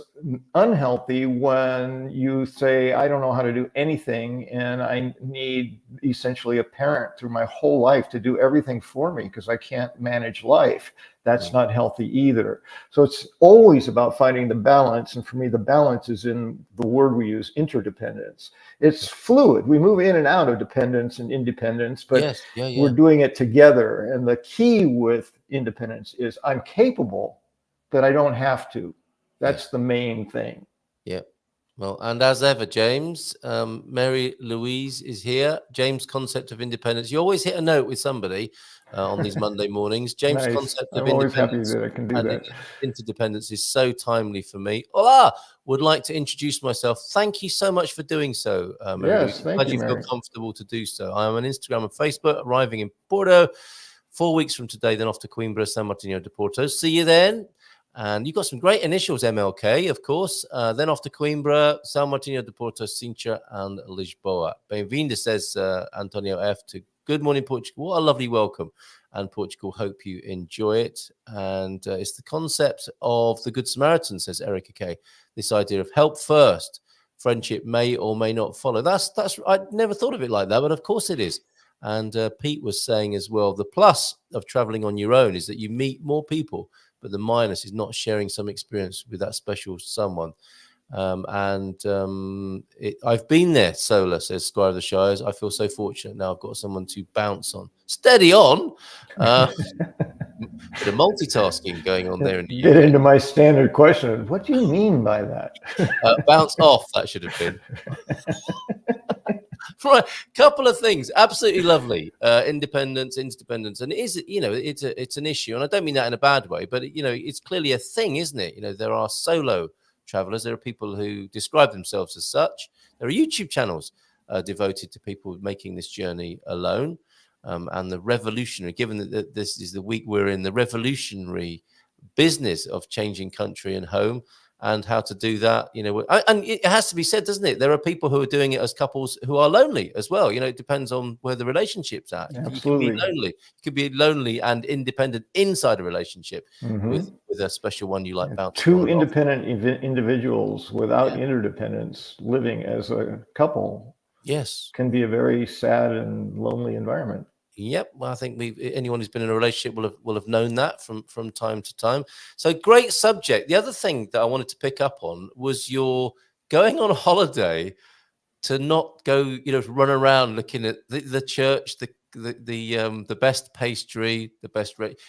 unhealthy when you say, I don't know how to do anything, and I need essentially a parent through my whole life to do everything for me because I can't manage life. That's not healthy either. So it's always about finding the balance. And for me, the balance is in the word we use, interdependence. It's fluid. We move in and out of dependence and independence, but we're doing it together. And the key with independence is I'm capable, that I don't have to. That's the main thing. Yeah. Well, and as ever, James, Mary Louise is here. James' concept of independence. You always hit a note with somebody on these Monday mornings. James' concept of independence. I'm always happy that I can do that. Interdependence is so timely for me. Hola! Would like to introduce myself. Thank you so much for doing so, Mary. Yes, thank you, Glad Mary. feel comfortable to do so. I am on Instagram and Facebook, arriving in Porto 4 weeks from today, then off to Coimbra, San Martinho de Porto. See you then. And you've got some great initials, MLK, of course. Then off to Coimbra, São Martinho de Porto, Sintra, and Lisboa. Bem-vinda, says Antonio F. to Good Morning Portugal. What a lovely welcome. And Portugal, hope you enjoy it. And it's the concept of the Good Samaritan, says Erica K. This idea of help first, friendship may or may not follow. That's I never thought of it like that, but of course it is. And Pete was saying as well, the plus of traveling on your own is that you meet more people, but the minus is not sharing some experience with that special someone. I've been there solo, says Squire of the Shires. I feel so fortunate now I've got someone to bounce on. Steady on. The multitasking going on there in the UK. Get into my standard question. What do you mean by that? Bounce off, that should have been. Right, couple of things. Absolutely lovely. Independence, interdependence, and it is, it's an issue, and I don't mean that in a bad way, but it's clearly a thing, isn't it? There are solo travelers. There are people who describe themselves as such. There are YouTube channels devoted to people making this journey alone, and the revolutionary. Given that this is the week we're in, the revolutionary business of changing country and home. And how to do that, and it has to be said, doesn't it? There are people who are doing it as couples who are lonely as well. It depends on where the relationship's at. Absolutely. You can be lonely. You could be lonely and independent inside a relationship with a special one you like. Two independent individuals without interdependence living as a couple, can be a very sad and lonely environment. Yep, well, I think anyone who's been in a relationship will have known that from time to time. So great subject. The other thing that I wanted to pick up on was your going on holiday to not go, run around looking at the church, the best pastry, the best rate.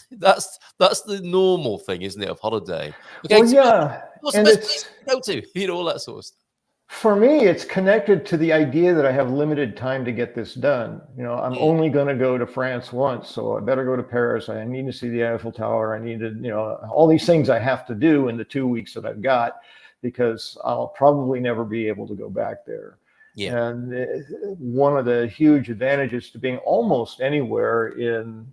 That's the normal thing, isn't it, of holiday? Okay, well, yeah, what's the best place to go to? All that sort of stuff. For me, it's connected to the idea that I have limited time to get this done. I'm only going to go to France once, so I better go to Paris. I need to see the Eiffel Tower. I need to, all these things I have to do in the 2 weeks that I've got, because I'll probably never be able to go back there. Yeah. And one of the huge advantages to being almost anywhere in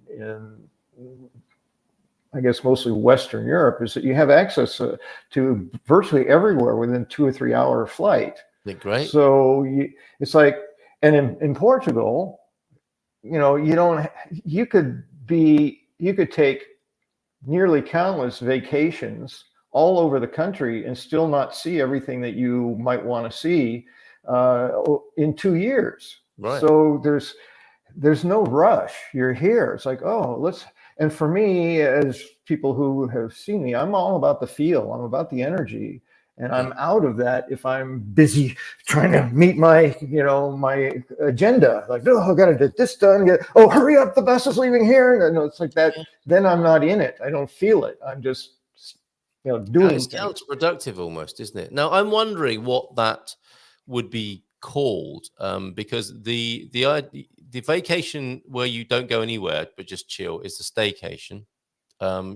I guess mostly Western Europe, is that you have access to virtually everywhere within 2 or 3 hour flight. Great. So it's like, and in Portugal, you could take nearly countless vacations all over the country and still not see everything that you might want to see in 2 years. Right. So there's no rush. You're here. It's like, and for me, as people who have seen me, I'm all about the feel. I'm about the energy. And I'm out of that if I'm busy trying to meet my, my agenda. Like, oh, I got to get this done. Oh, hurry up, the bus is leaving here. And it's like that. Then I'm not in it. I don't feel it. I'm just, doing It's things. counterproductive almost, isn't it? Now, I'm wondering what that would be called, because the vacation where you don't go anywhere but just chill is the staycation.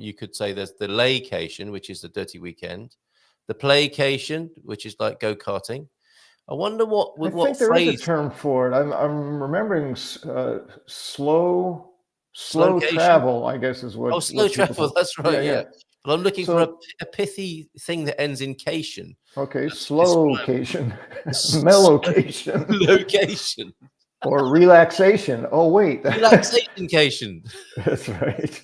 You could say there's the laycation, which is the dirty weekend, the playcation, which is like go-karting. I wonder what I think there is a term for it. I'm remembering slow travel, I guess is what. Oh, slow travel. That's right. Yeah. But I'm looking for a pithy thing that ends in cation. Okay, slowcation, mellowcation, location, or relaxation. Oh wait, relaxation. That's right.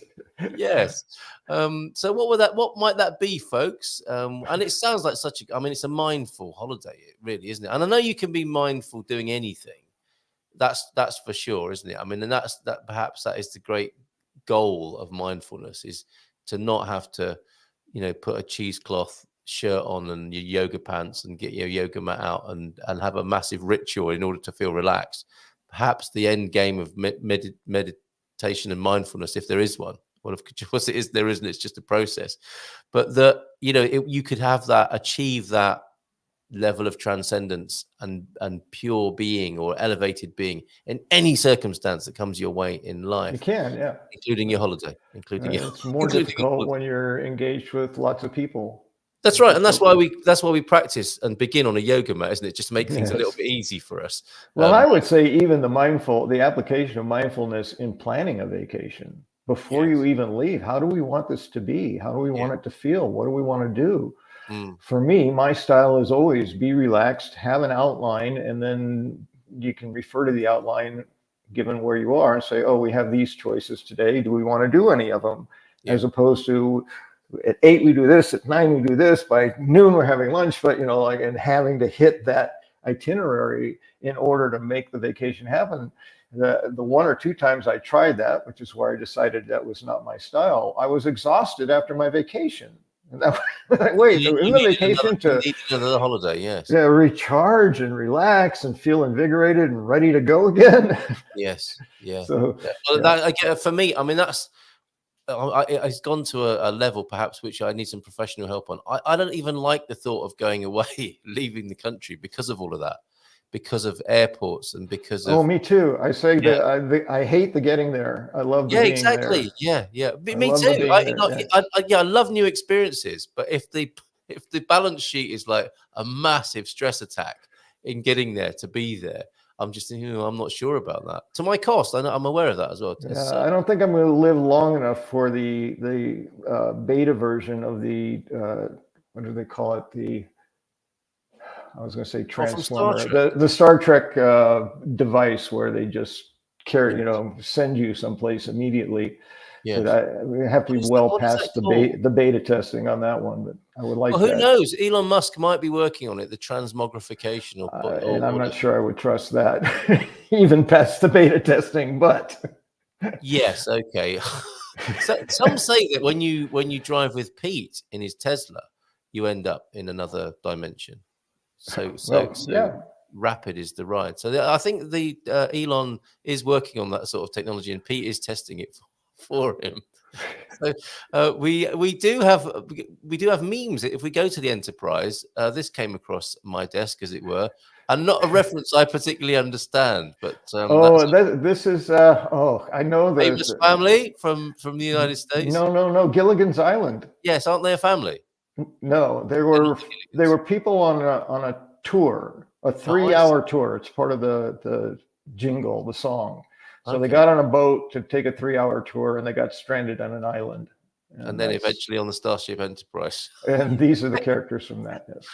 Yes. So what might that be, folks? And it sounds like it's a mindful holiday, really, isn't it? And I know you can be mindful doing anything. That's for sure, isn't it? I mean, and perhaps that is the great goal of mindfulness, is to not have to, put a cheesecloth shirt on and your yoga pants and get your yoga mat out and have a massive ritual in order to feel relaxed. Perhaps the end game of meditation and mindfulness, if there is one. Well, of course it is. There isn't. It's just a process. But you could have achieve that level of transcendence and pure being or elevated being in any circumstance that comes your way in life. You can, yeah, including your holiday, it's more difficult when you're engaged with lots of people. That's right, and that's why we practice and begin on a yoga mat, isn't it? Just to make things a little bit easy for us. Well, I would say even the application of mindfulness in planning a vacation before you even leave. How do we want this to be? How do we want it to feel? What do we want to do? For me, my style is always be relaxed, have an outline, and then you can refer to the outline given where you are and say, oh, we have these choices today. Do we want to do any of them? As opposed to at 8 we do this, at 9 we do this, by noon we're having lunch, but and having to hit that itinerary in order to make the vacation happen. The one or two times I tried that, which is where I decided that was not my style, I was exhausted after my vacation. And that, wait, isn't a vacation to another holiday? Yes. Yeah, recharge and relax and feel invigorated and ready to go again. Yes. Yeah. So for me, I mean, it's gone to a level perhaps which I need some professional help on. I don't even like the thought of going away, leaving the country because of all of that. Because of airports and because of... Oh, me too. I say that I hate the getting there. I love the being exactly. there. Yeah. Me too. I love new experiences, but if the balance sheet is like a massive stress attack in getting there to be there, I'm just thinking, I'm not sure about that. To my cost, I'm aware of that as well. Yeah, I don't think I'm going to live long enough for the beta version of the what do they call it? I was going to say Transformer, the Star Trek device where they just send you someplace immediately. Yeah, we have to be well past the beta testing on that one, but I would like. Well, who knows? Elon Musk might be working on it, the transmogrification, and I'm not sure I would trust that even past the beta testing. But yes, okay. So, some say that when you drive with Pete in his Tesla, you end up in another dimension. So rapid is the ride. So I think the Elon is working on that sort of technology, and Pete is testing it for him. So we do have memes. If we go to the Enterprise, this came across my desk, as it were, and not a reference I particularly understand. But this is I know the famous family from the United States. No, Gilligan's Island. Yes, aren't they a family? No, they were people on a tour, a 3-hour tour. It's part of the jingle, the song. So they got on a boat to take a 3-hour tour, and they got stranded on an island. And then eventually on the Starship Enterprise. And these are the characters from that. Yes.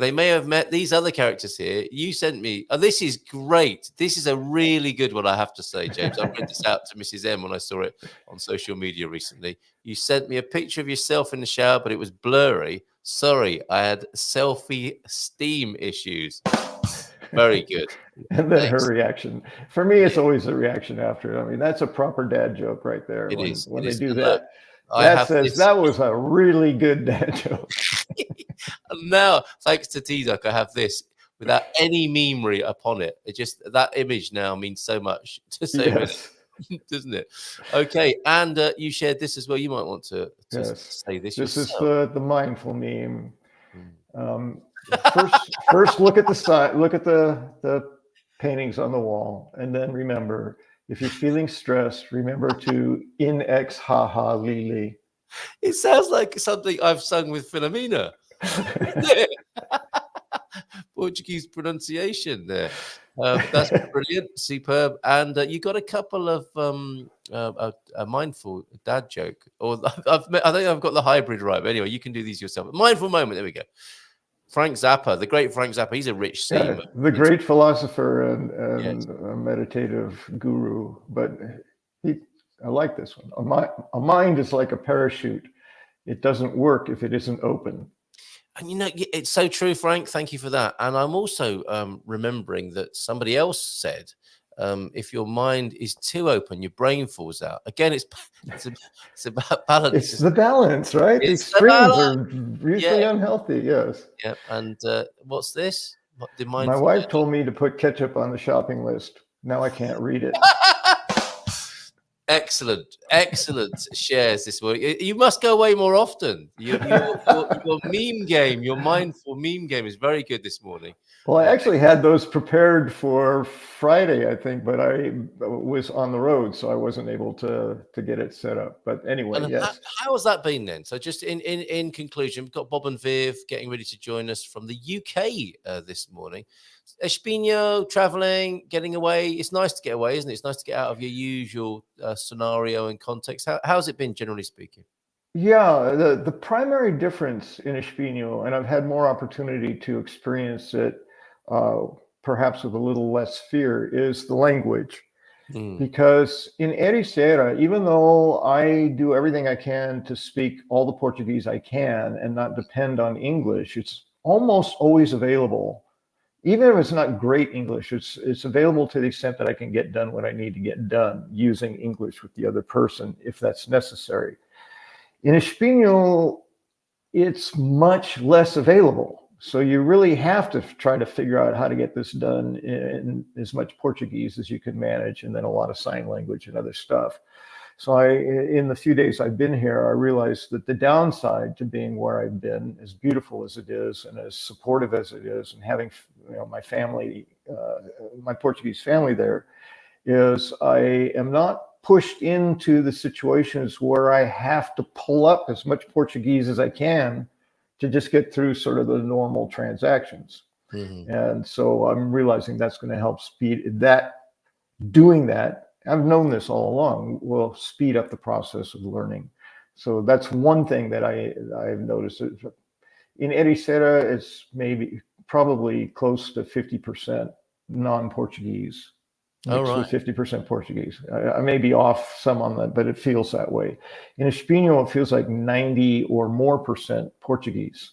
They may have met these other characters here. You sent me. Oh, this is great. This is a really good one, I have to say, James. I read this out to Mrs. M when I saw it on social media recently. You sent me a picture of yourself in the shower, but it was blurry. Sorry, I had self-esteem issues. Very good. And then her reaction. For me, it's always the reaction after. I mean, that's a proper dad joke right there. When they do that. That was a really good dad joke. And now, thanks to T-Duck, I have this without any memery upon it. It just, that image now means so much to so many, doesn't it? Okay, and you shared this as well. You might want to say this. This yourself. is the mindful meme. First, look at the side. Look at the paintings on the wall, and then remember, if you're feeling stressed, remember to in ex ha ha li. It sounds like something I've sung with Philomena. Portuguese pronunciation there. That's brilliant, superb. And you got a couple of a mindful dad joke, or I think I've got the hybrid right. But anyway, you can do these yourself. Mindful moment. There we go. Frank Zappa, the great Frank Zappa. He's a rich seaman. The great philosopher and a meditative guru. But I like this one. A mind is like a parachute. It doesn't work if it isn't open. And you know, it's so true, Frank. Thank you for that. And I'm also remembering that somebody else said, if your mind is too open, your brain falls out. Again, it's about balance. It's the balance, right? The extremes are usually unhealthy. Yes. Yeah. And what's this? My wife told me to put ketchup on the shopping list. Now I can't read it. Excellent shares this morning. You must go away more often. Your meme game, your mindful meme game is very good this morning. Well, I actually had those prepared for Friday, I think, but I was on the road, so I wasn't able to get it set up. But anyway, yes. How has that been then? So just in conclusion, we've got Bob and Viv getting ready to join us from the UK this morning. Espino, traveling, getting away. It's nice to get away, isn't it? It's nice to get out of your usual scenario and context. How's it been, generally speaking? Yeah, the primary difference in Espino, and I've had more opportunity to experience it, perhaps with a little less fear, is the language. Because in Ericeira, even though I do everything I can to speak all the Portuguese I can and not depend on English, it's almost always available. Even if it's not great English, it's available to the extent that I can get done what I need to get done using English with the other person if that's necessary. In Espino, it's much less available. So you really have to try to figure out how to get this done in as much Portuguese as you can manage, and then a lot of sign language and other stuff. So in the few days I've been here, I realized that the downside to being where I've been, as beautiful as it is and as supportive as it is, and having my family, my Portuguese family there, is I am not pushed into the situations where I have to pull up as much Portuguese as I can to just get through sort of the normal transactions. And so I'm realizing that's going to help speed that. Doing that, I've known this all along, will speed up the process of learning. So that's one thing that I've noticed. In Ericeira, it's probably close to 50% non-Portuguese, mixed with 50% Portuguese. I may be off some on that, but it feels that way. In Espino, it feels like 90 or more % Portuguese.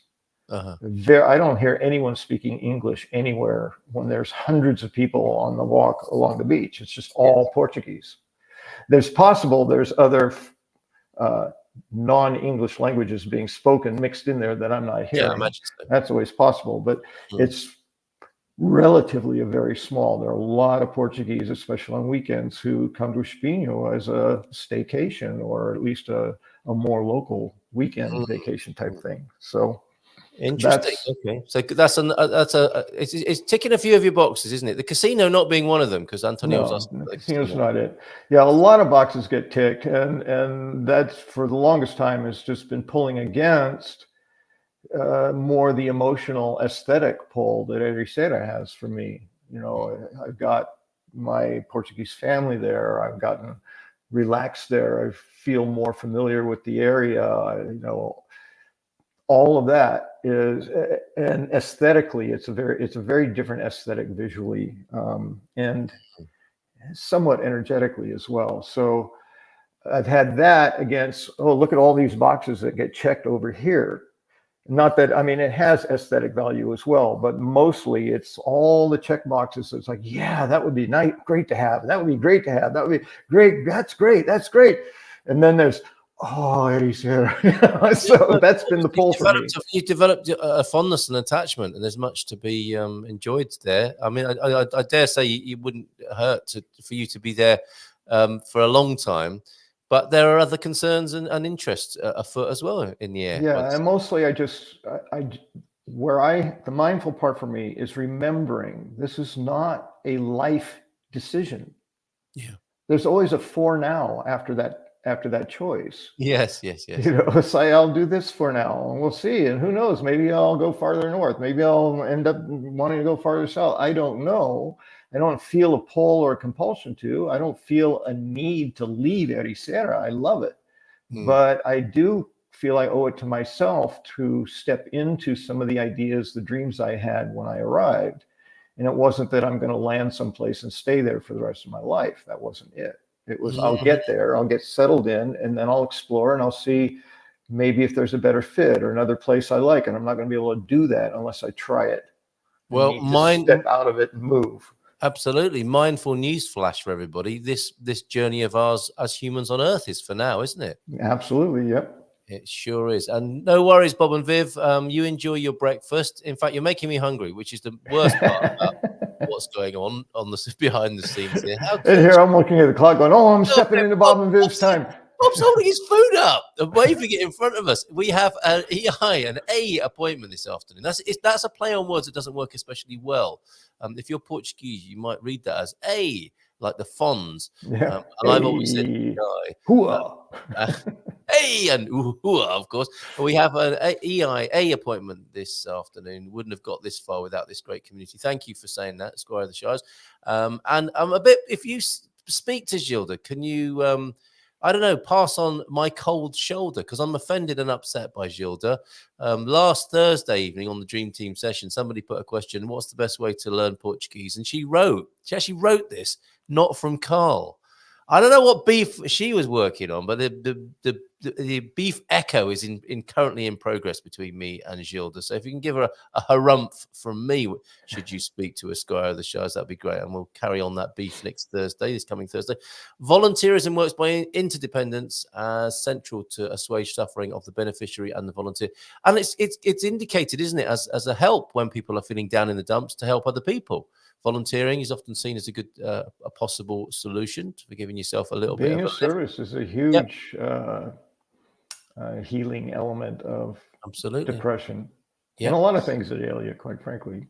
I don't hear anyone speaking English anywhere when there's hundreds of people on the walk along the beach. It's just all Portuguese. There's other non-English languages being spoken mixed in there that I'm not hearing. That's always possible, but it's relatively very small. There are a lot of Portuguese, especially on weekends, who come to Espino as a staycation or at least a more local weekend vacation type thing. So. Interesting. Okay, so it's ticking a few of your boxes, isn't it? The casino not being one of them, because Antonio was asking. The casino's not it. Yeah, a lot of boxes get ticked, and that's for the longest time has just been pulling against more the emotional aesthetic pull that Ericeira has for me. I've got my Portuguese family there. I've gotten relaxed there. I feel more familiar with the area. All of that is, and aesthetically, it's a very different aesthetic visually, and somewhat energetically as well. So I've had that against, look at all these boxes that get checked over here. Not that, it has aesthetic value as well, but mostly it's all the check boxes. It's like, yeah, that would be nice, great to have. That would be great to have. That would be great. That's great. That's great. And then there's Oh, Ericeira. So that's been the pull for me. You've developed a fondness and attachment, and there's much to be enjoyed there. I mean, I dare say it wouldn't hurt for you to be there for a long time, but there are other concerns and interests afoot as well in the air. Yeah, and mostly the mindful part for me is remembering this is not a life decision. Yeah. There's always a for now after that choice. Yes. Say I'll do this for now and we'll see. And who knows, maybe I'll go farther north. Maybe I'll end up wanting to go farther south. I don't know. I don't feel a pull or a compulsion to. I don't feel a need to leave Ericeira. I love it. But I do feel I owe it to myself to step into some of the ideas, the dreams I had when I arrived. And it wasn't that I'm going to land someplace and stay there for the rest of my life. That wasn't it. It was, I'll get there, I'll get settled in, and then I'll explore and I'll see maybe if there's a better fit or another place I like. And I'm not going to be able to do that unless I try it. Well, step out of it and move. Absolutely. Mindful news flash for everybody. This journey of ours as humans on Earth is for now, isn't it? Absolutely. Yep. It sure is. And no worries, Bob and Viv. You enjoy your breakfast. In fact, you're making me hungry, which is the worst part about what's going on the behind the scenes here. And here I'm looking at the clock going, oh, I'm stepping into Bob and Viv's time. Bob's holding his food up and waving it in front of us. We have an A appointment this afternoon. That's a play on words that doesn't work especially well. If you're Portuguese, you might read that as A, like the Fonz. Yeah. And I've always said hey, and of course. We have an EIA appointment this afternoon. Wouldn't have got this far without this great community. Thank you for saying that, Squire of the Shires. And I'm a bit, if you speak to Gilda, can you, I don't know, pass on my cold shoulder, because I'm offended and upset by Gilda. Last Thursday evening on the Dream Team session, somebody put a question, what's the best way to learn Portuguese? And she actually wrote this, not from Carl. I don't know what beef she was working on, but the beef echo is currently in progress between me and Gilda. So if you can give her a harumph from me, should you speak to a Squire of the Shires, that'd be great. And we'll carry on that beef this coming Thursday. Volunteerism works by interdependence as central to assuage suffering of the beneficiary and the volunteer. And it's indicated, isn't it, as a help when people are feeling down in the dumps to help other people. Volunteering is often seen as a good, a possible solution for giving yourself a little bit of a service is a huge healing element of depression. And a lot of things that ail you, quite frankly.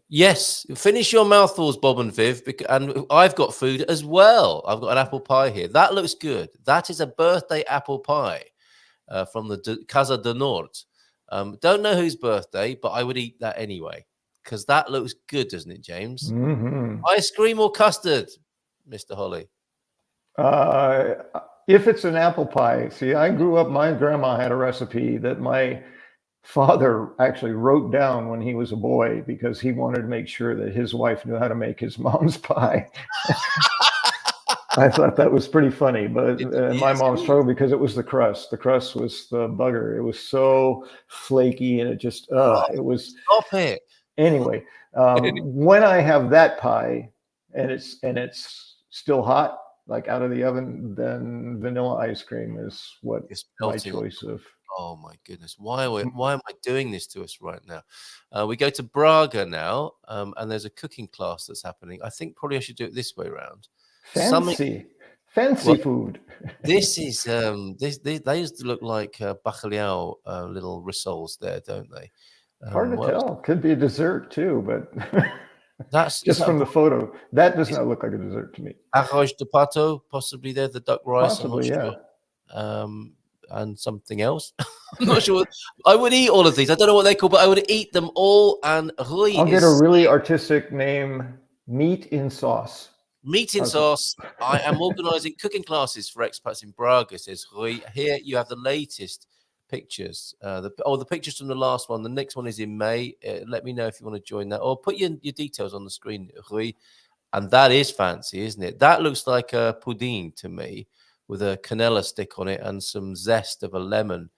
Yes, finish your mouthfuls, Bob and Viv, and I've got food as well. I've got an apple pie here. That looks good. That is a birthday apple pie from the Casa de Norte. Don't know whose birthday, but I would eat that anyway. Because that looks good, doesn't it, James? Ice cream or custard, Mr. Holley? If it's an apple pie, see, I grew up, my grandma had a recipe that my father actually wrote down when he was a boy because he wanted to make sure that his wife knew how to make his mom's pie. I thought that was pretty funny, but my mom struggled because it was the crust. The crust was the bugger. It was so flaky and it just, it was. Stop it. Anyway, when I have that pie and it's still hot, like out of the oven, then vanilla ice cream is what my choice of. Oh my goodness! Why am I doing this to us right now? We go to Braga now, and there's a cooking class that's happening. I think probably I should do it this way around. Fancy food. This is they used to look like bacalhau little rissoles there, don't they? Hard to tell. Could be a dessert too, but that's just from the photo. That does not look like a dessert to me. Arroz de pato, possibly there, the duck rice. Possibly, yeah. Sure. And something else. I'm not sure. I would eat all of these. I don't know what they're called, but I would eat them all. And Rui, I'll get a really artistic name: meat in sauce. Meat in sauce. I am organising cooking classes for expats in Braga, says Rui. Here you have the latest pictures. The pictures from the last one. The next one is in May. Let me know if you want to join that, or put your details on the screen, Rui. And that is fancy, isn't it? That looks like a pudding to me, with a canela stick on it and some zest of a lemon,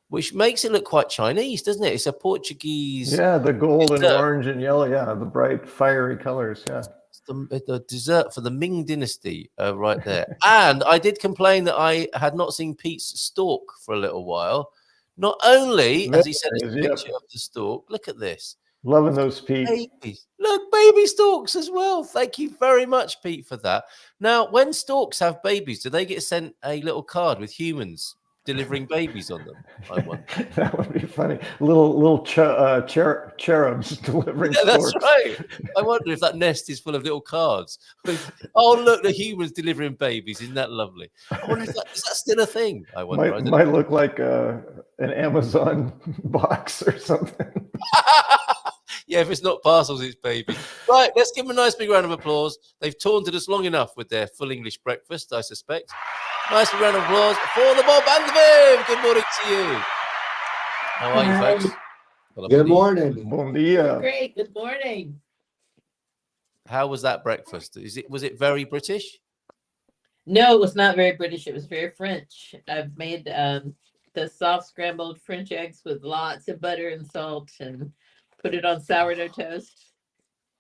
which makes it look quite Chinese, doesn't it? It's a Portuguese. Yeah, the gold and orange and yellow. Yeah, the bright, fiery colors. Yeah. the dessert for the Ming Dynasty right there. And I did complain that I had not seen Pete's stork for a little while. Not only has he sent us a picture of the stork, look at this. Loving those, Pete. Babies. Look, baby storks as well. Thank you very much, Pete, for that. Now, when storks have babies, do they get sent a little card with humans delivering babies on them? I wonder. That would be funny. Little cherubs delivering That's storks. right. I wonder if that nest is full of little cards. Oh, look, the humans delivering babies. Isn't that lovely? I wonder if is that still a thing? I wonder. Might look like an Amazon box or something. Yeah, if it's not parcels, it's babies. Right, let's give them a nice big round of applause. They've taunted us long enough with their full English breakfast, I suspect. Nice big round of applause for the Bob and Viv. Good morning to you. How are you, folks? Good morning. Bon dia. Great. Good morning. How was that breakfast? Was it very British? No, it was not very British. It was very French. I've made the soft scrambled French eggs with lots of butter and salt and put it on sourdough toast.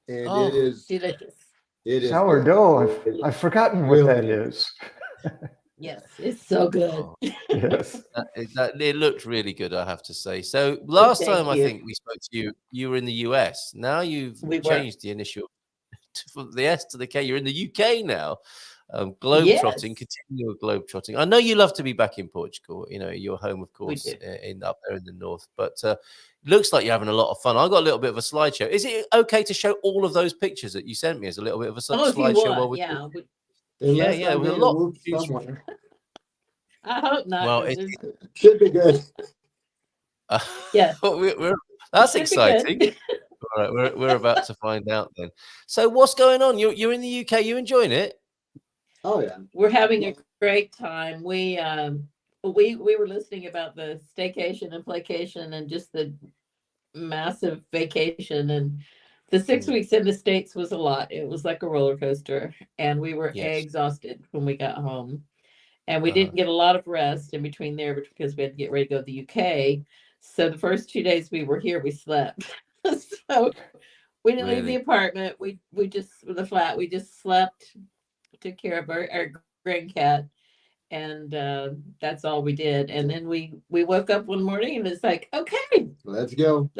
And it is delicious. It is Sourdough. I've forgotten what that is. Yes, it's so good. Oh, Yes. it looked really good, I have to say. So last thank time I you. think we spoke to you, you were in the US. Now you've We were. changed the initial from the S to the K. You're in the UK now. Globe trotting, continual globe trotting. I know you love to be back in Portugal. You know, your home, of course, in up there in the north. But looks like you're having a lot of fun. I got a little bit of a slideshow. Is it okay to show all of those pictures that you sent me as a little bit of a slideshow? While we're talking? Yeah. With a lot. Somewhere. I hope not. Well, it Should be good. Yeah. That's exciting. All right, we're about to find out then. So what's going on? You're in the UK. You enjoying it? Oh yeah. We're having a great time. We were listening about the staycation and playcation and just the massive vacation, and the 6 weeks in the States was a lot. It was like a roller coaster, and we were exhausted when we got home, and we didn't get a lot of rest in between there because we had to get ready to go to the UK. So the first 2 days we were here, we slept. So we didn't leave the apartment. We just the flat. We just slept, took care of our grand cat, and that's all we did. And then we woke up one morning and it's like, okay, let's go.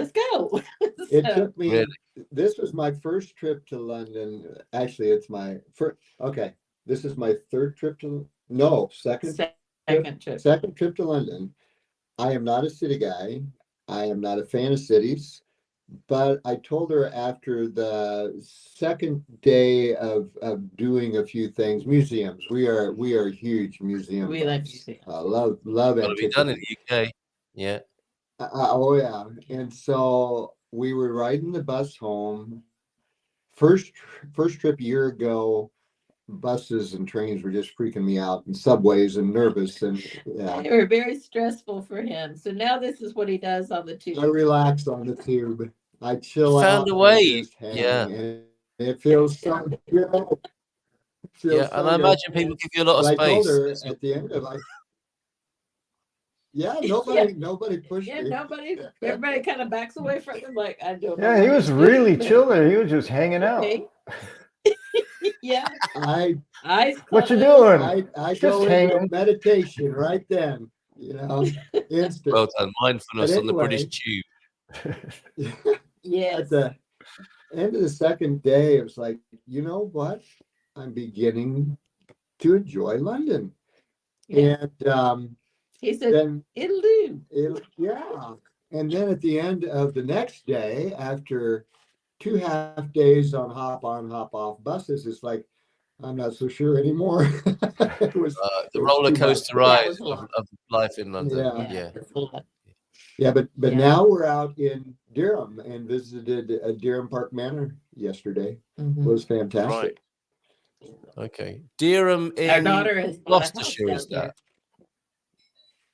It took me. This was my first trip to London. Actually, it's my first. Okay, this is my third trip to. No, second trip. Second trip to London. I am not a city guy. I am not a fan of cities. But I told her after the second day of doing a few things, museums. We are huge museum. We like museums. Love Got to it. be done in the UK. Yeah. Oh yeah. And so we were riding the bus home. First trip a year ago. Buses and trains were just freaking me out, and subways and nervous, and they were very stressful for him. So now this is what he does on the tube. I relax on the tube. I chill out. Found a way. And it feels so good. And I imagine people give you a lot of space. I told her at the end of nobody pushed me. Everybody kind of backs away from him, like I don't know. Yeah, he was really chill there. He was just hanging out. Yeah. What you doing? I go into meditation right then. You know, instant. Well done. Mindfulness on the British tube. Yes. At the end of the second day, it was like, you know what? I'm beginning to enjoy London. Yeah. And he said, then it'll do. And then at the end of the next day, after 2 half days on hop on, hop off buses, it's like, I'm not so sure anymore. It was the roller coaster ride of life in London. Yeah, but now we're out in Durham and visited Durham Park Manor yesterday. It was fantastic. Right. Okay. Durham in our daughter is Gloucestershire, is that?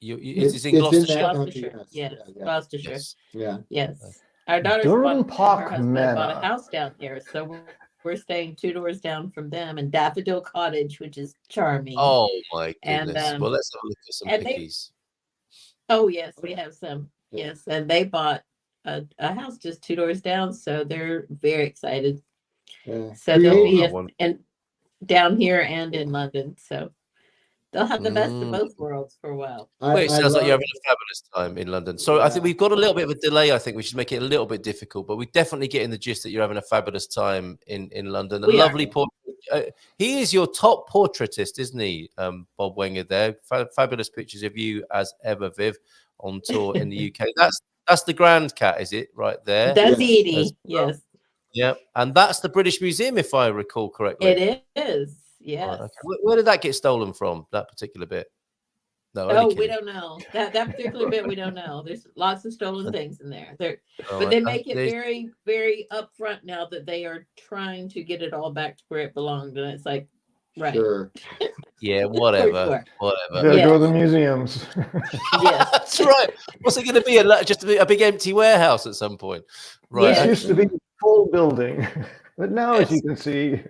It's in Gloucestershire. Yes, Gloucestershire. Yes. Yes. Our daughter's Durham bought Park a house down here, so we're staying 2 doors down from them in Daffodil Cottage, which is charming. Oh my goodness! And, well, let's have a look at some pickies. Oh yes, we have some. Yes, and they bought a house just 2 doors down, so they're very excited. So they'll be Creative. and down here and in London. So they'll have the best of both worlds for a while. Well, it sounds like you're having a fabulous time in London. So I think we've got a little bit of a delay, I think, which is making it a little bit difficult, but we definitely get in the gist that you're having a fabulous time in London. A lovely portrait. He is your top portraitist, isn't he, Bob Wenger there? Fabulous pictures of you as ever, Viv, on tour in the UK. That's the Grand Cat, is it, right there? That's Edie, yes. Yeah, and that's the British Museum, if I recall correctly. It is, yes. Right, okay. Where did that get stolen from, that particular bit? No, we don't know. That particular bit, we don't know. There's lots of stolen things in there. But they make it very, very upfront now that they are trying to get it all back to where it belonged. And it's like, right. Sure. Yeah, whatever. There go the museums. Yes. That's right. What's it going to be? Just a big empty warehouse at some point? Right. It used to be a full building, but now, as you can see,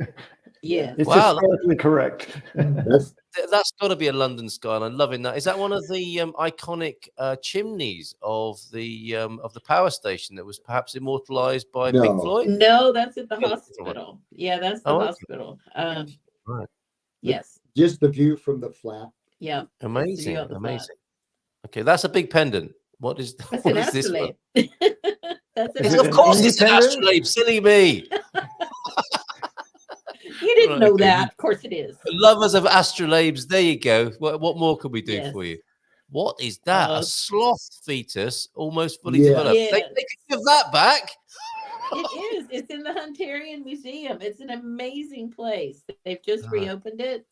it's historically correct. That's got to be a London skyline. Loving that. Is that one of the iconic chimneys of the power station that was perhaps immortalized by Pink Floyd? No, that's at the hospital. Yeah, that's the hospital. Right. Yes. Just the view from the flat. Yeah. Amazing. Okay, that's a big pendant. What is this one? Of course, it's an astrolabe. Silly me. You didn't know that. Of course it is. Lovers of astrolabes. There you go. What more can we do for you? What is that? A sloth fetus, almost fully developed. Yes. They can give that back. It is. It's in the Hunterian Museum. It's an amazing place. They've just reopened it.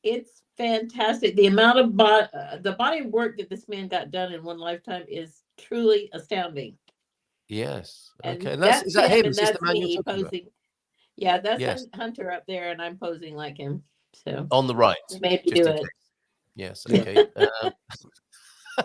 It's fantastic. The amount of the body of work that this man got done in one lifetime is truly astounding. Yes. Okay. And is that him? Is this that's the man me you're talking posing. Yeah, that's Hunter up there, and I'm posing like him. So on the right. Maybe do it. Yes. Okay.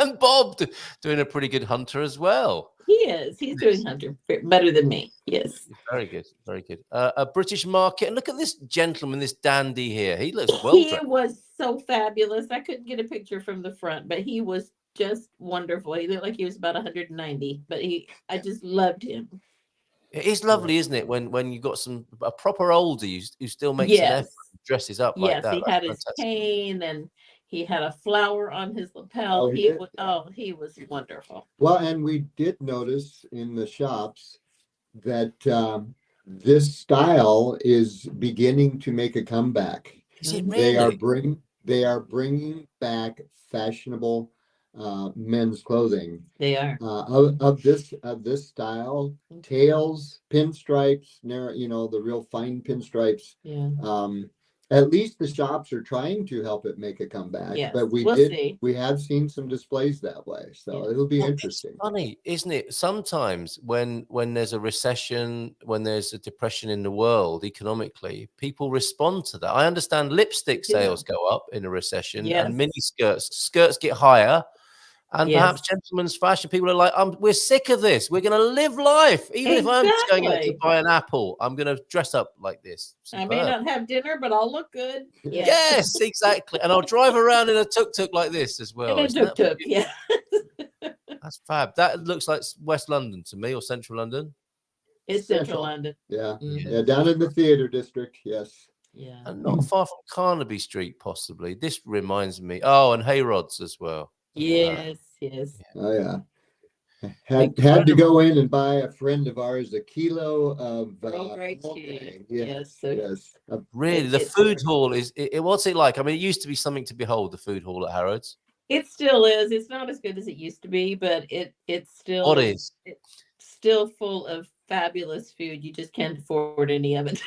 And Bob doing a pretty good Hunter as well. He is. He's doing Hunter better than me. Yes. Very good. Very good. A British market. And look at this gentleman, this dandy here. He looks well dressed. He was so fabulous. I couldn't get a picture from the front, but he was just wonderful. He looked like he was about 190, but I just loved him. It is lovely, isn't it? When you got a proper oldie who still makes an effort, dresses up like that. Yes, he had his cane and he had a flower on his lapel. He was wonderful. Well, and we did notice in the shops that this style is beginning to make a comeback. Is it really? They are bringing back fashionable men's clothing. They are of this style, tails, pinstripes, the real fine pinstripes. Yeah. At least the shops are trying to help it make a comeback. Yes, but we have seen some displays that way, so it'll be interesting. It's funny, isn't it? Sometimes when there's a recession, when there's a depression in the world economically, people respond to that. I understand lipstick sales go up in a recession, and mini skirts get higher. And perhaps gentlemen's fashion, people are like, we're sick of this. We're going to live life. Even if I'm just going out to buy an apple, I'm going to dress up like this. Superb. I may not have dinner, but I'll look good. Yes, exactly. And I'll drive around in a tuk-tuk like this as well. In a tuk-tuk, yeah. That's fab. That looks like West London to me, or Central London. It's Central London. Yeah. Mm-hmm. Yeah, down in the theatre district, yes. Yeah. And not far from Carnaby Street, possibly. This reminds me. Oh, and Hayrods as well. Yes. Oh yeah. Had to go in and buy a friend of ours a kilo of great cheese. Yes. Really, the food hall what's it like? I mean, it used to be something to behold, the food hall at Harrods. It still is. It's not as good as it used to be, but it's still what is? It's still full of fabulous food. You just can't afford any of it.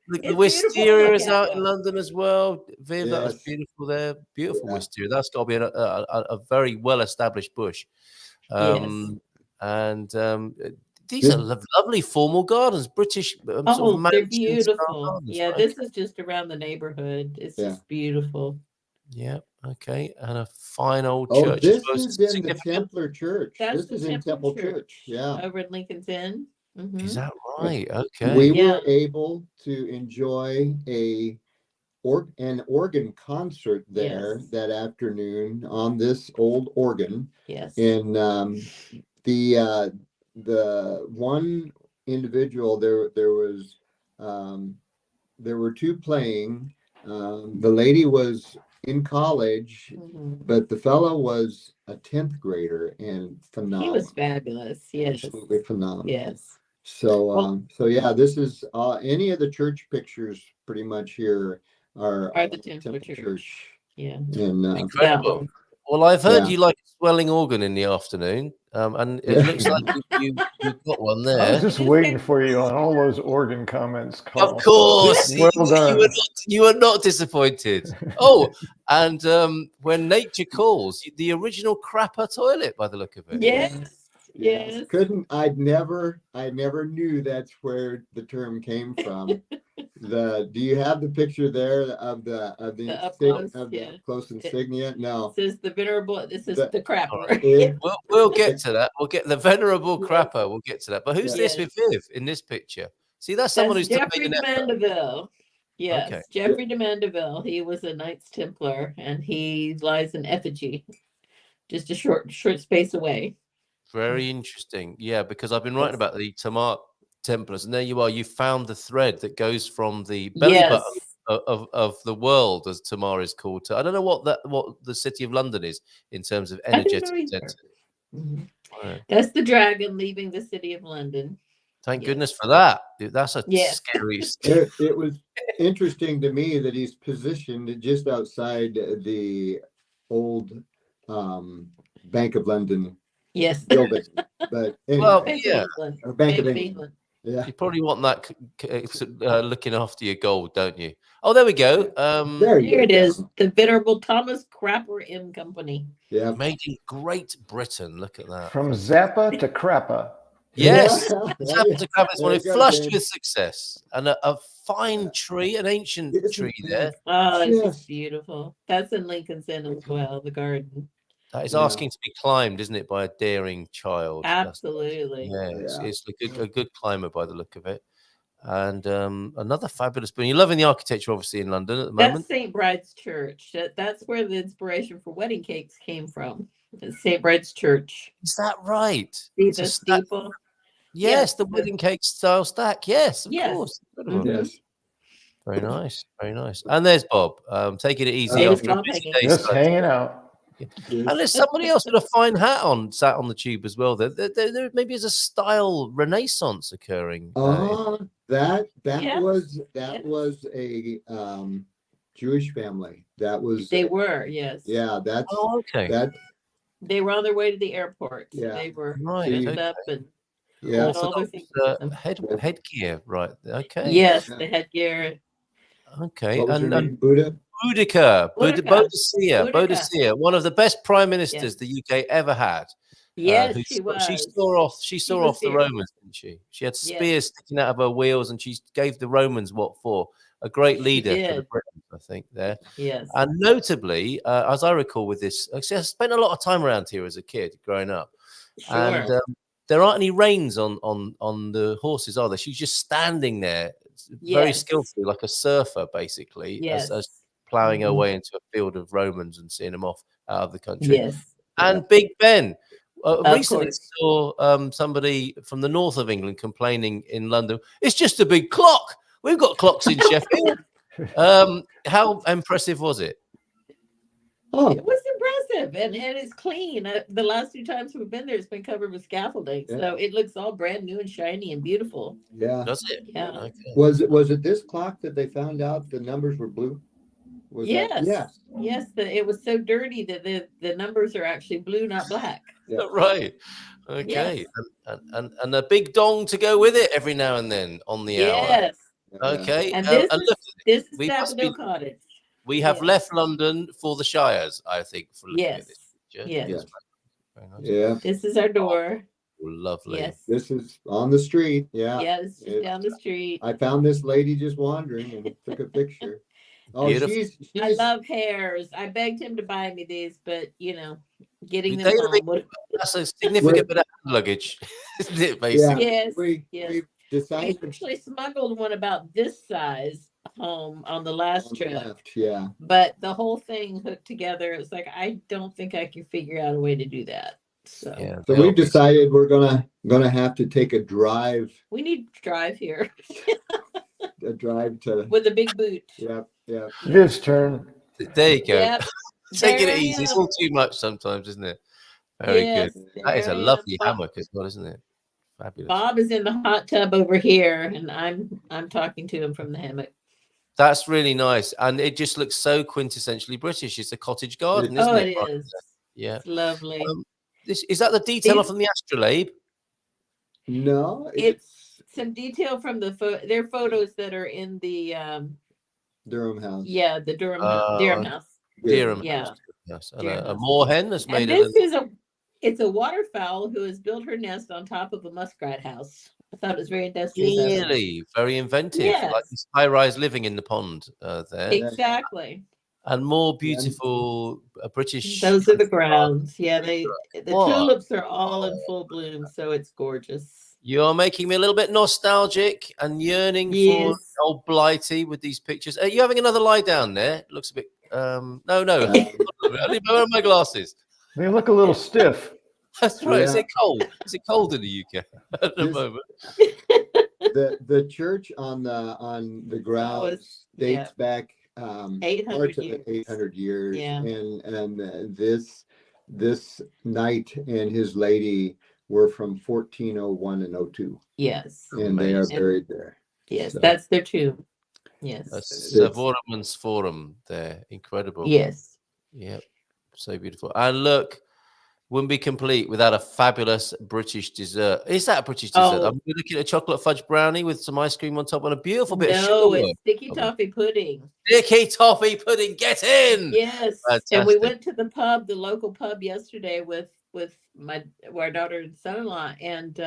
The wisteria is out in London as well. Viv, that was beautiful there. Beautiful wisteria. That's got to be a very well-established bush. And these are lovely formal gardens, British. They're beautiful. Yeah, this is just around the neighborhood. It's just beautiful. Yeah. Okay. And a fine old church. This is in the Templar Church. This is in Temple Church. Yeah. Over at Lincoln's Inn. Mm-hmm. Is that right? Okay. We were able to enjoy an organ concert there that afternoon on this old organ. Yes. In the one individual. There were two playing. The lady was in college, but the fellow was a 10th grader and phenomenal. He was fabulous. Yes. Absolutely phenomenal. Yes. So, yeah, this is any of the church pictures pretty much here are the Temple Church. Church. Yeah. And Incredible. Well, I've heard you like a swelling organ in the afternoon, and it looks like you've got one I there. was just waiting for you on all those organ comments, Carl. Of course, Well done. you were not disappointed. Oh, and when nature calls, the original crapper toilet, by the look of it. Yes. Yes. I never knew that's where the term came from. Do you have the picture there of the close insignia? No. This is the venerable. This is the crapper. We'll get to that. We'll get the venerable crapper. We'll get to that. But who's this with Viv in this picture? See, that's someone who's Jeffrey de Mandeville. Yes, okay. Jeffrey de Mandeville. He was a Knights Templar, and he lies in effigy, just a short space away. Very interesting. Yeah, because I've been writing about the Tamar Templars, and there you are. You found the thread that goes from the belly button of the world, as Tamar is called. I don't know what the city of London is in terms of energetic density. Right. That's the dragon leaving the city of London. Thank goodness for that. That's a scary. It was interesting to me that he's positioned just outside the old Bank of London. Yes. Building, but anyway. Well, Bank of England. Yeah. You probably want that looking after your gold, don't you? Oh, there we go. Here it is. The venerable Thomas Crapper M Company. Yeah. Made in Great Britain. Look at that. From Zappa to Crappa. Yes. Zappa to Crappa is one flushed with success. And a fine tree, an ancient tree there. Oh, it's just beautiful. That's in Lincoln's Inn as well, the garden. That is asking to be climbed, isn't it, by a daring child? Absolutely. It's a good climber by the look of it. And another fabulous building. You're loving the architecture, obviously, in London at the moment. That's St. Bride's Church. That's where the inspiration for wedding cakes came from. St. Bride's Church. Is that right? See the steeple? Yes, the wedding cake style stack. Yes, of course. Yes. Very nice. Very nice. And there's Bob taking it easy after a busy day. Just hanging out. And there's somebody else with a fine hat on, sat on the tube as well. There maybe is a style renaissance occurring. That was a Jewish family. They were, yes. Yeah, that's okay. They were on their way to the airport. Yeah. They were right up and headgear, right? Okay. Yes, the headgear. Okay, and Boudicca, one of the best prime ministers the UK ever had. Yes, she was. She saw off the Romans, didn't she? She had spears sticking out of her wheels, and she gave the Romans what for? A great leader for the Britons, I think. There. Yes. And notably, as I recall, with this, actually, I spent a lot of time around here as a kid growing up, and there aren't any reins on the horses, are there? She's just standing there, very skillfully, like a surfer, basically, as ploughing her way into a field of Romans and seeing them off out of the country. Yes. And Big Ben. Recently saw somebody from the north of England complaining in London, it's just a big clock. We've got clocks in Sheffield. How impressive was it? Oh, it was impressive, and it's clean. The last 2 times we've been there, it's been covered with scaffolding, so it looks all brand new and shiny and beautiful. Yeah. Does it? Yeah. Okay. Was it this clock that they found out the numbers were blue? Yes. It was so dirty that the numbers are actually blue, not black. Yeah. Right. Okay. Yes. And a big dong to go with it every now and then on the hour. Yes. Okay. And this is Daffodil Cottage. We have left London for the Shires, I think, for looking at this picture. Yes. Very nice. Yeah. This is our door. Oh, lovely. Yes. This is on the street. Yeah. Yeah, this is down the street. I found this lady just wandering and took a picture. Oh, she's I love hares. I begged him to buy me these, but getting them home. That's a significant bit of luggage, isn't it? Basically. Yes. We decided. I actually smuggled one about this size home on the last trip. Yeah. But the whole thing hooked together, it's like I don't think I can figure out a way to do that. So Yeah, So we've decided we're gonna have to take a drive. we need to drive here A drive to. with a big boot. Yep. Viv's turn. There you go. Yep. Taking There it I easy. It's am. all too much sometimes, isn't it? Very Yes, good. there That is I a am. lovely hammock as well, isn't it? Fabulous. Bob is in the hot tub over here, and I'm talking to him from the hammock. That's really nice, and it just looks so quintessentially British. It's a cottage garden, isn't Oh, it? it Right is. there. Yeah. It's lovely. This is that the detailer from the astrolabe? No, It's some detail from their photos that are in the Durham House. yeah, the Durham house. Derham Yeah. House. Yes, and Derham a House. moorhen that's And made this of. is it's a waterfowl who has built her nest on top of a muskrat house. I thought it was very industrious. of her. Really, very inventive. Yes. Like this high-rise living in the pond there, Exactly. and more beautiful British. Those are the grounds. Yeah, the What? tulips are all in full bloom, so it's gorgeous. You're making me a little bit nostalgic and yearning for Yes. old Blighty with these pictures. Are you having another lie down there? It looks a bit. No. I need my glasses. They look a little stiff. That's right. Is Yeah. it cold? Is it cold in the UK at the moment? The church on the grounds dates back 800 years. 800 years. Yeah. And this knight and his lady were from 1401 and 02, Yes. and they are buried there. Yes, So- that's their tomb. Yes. Savorum Forum there. Incredible. Yes. Yep. So beautiful. And look, wouldn't be complete without a fabulous British dessert. Is that a British dessert? Oh. I'm looking at a chocolate fudge brownie with some ice cream on top and a beautiful bit of No, sugar. it's sticky toffee pudding. Sticky toffee pudding. Get in. Yes. Fantastic. And we went to the pub, the local pub yesterday with our daughter and son-in-law, and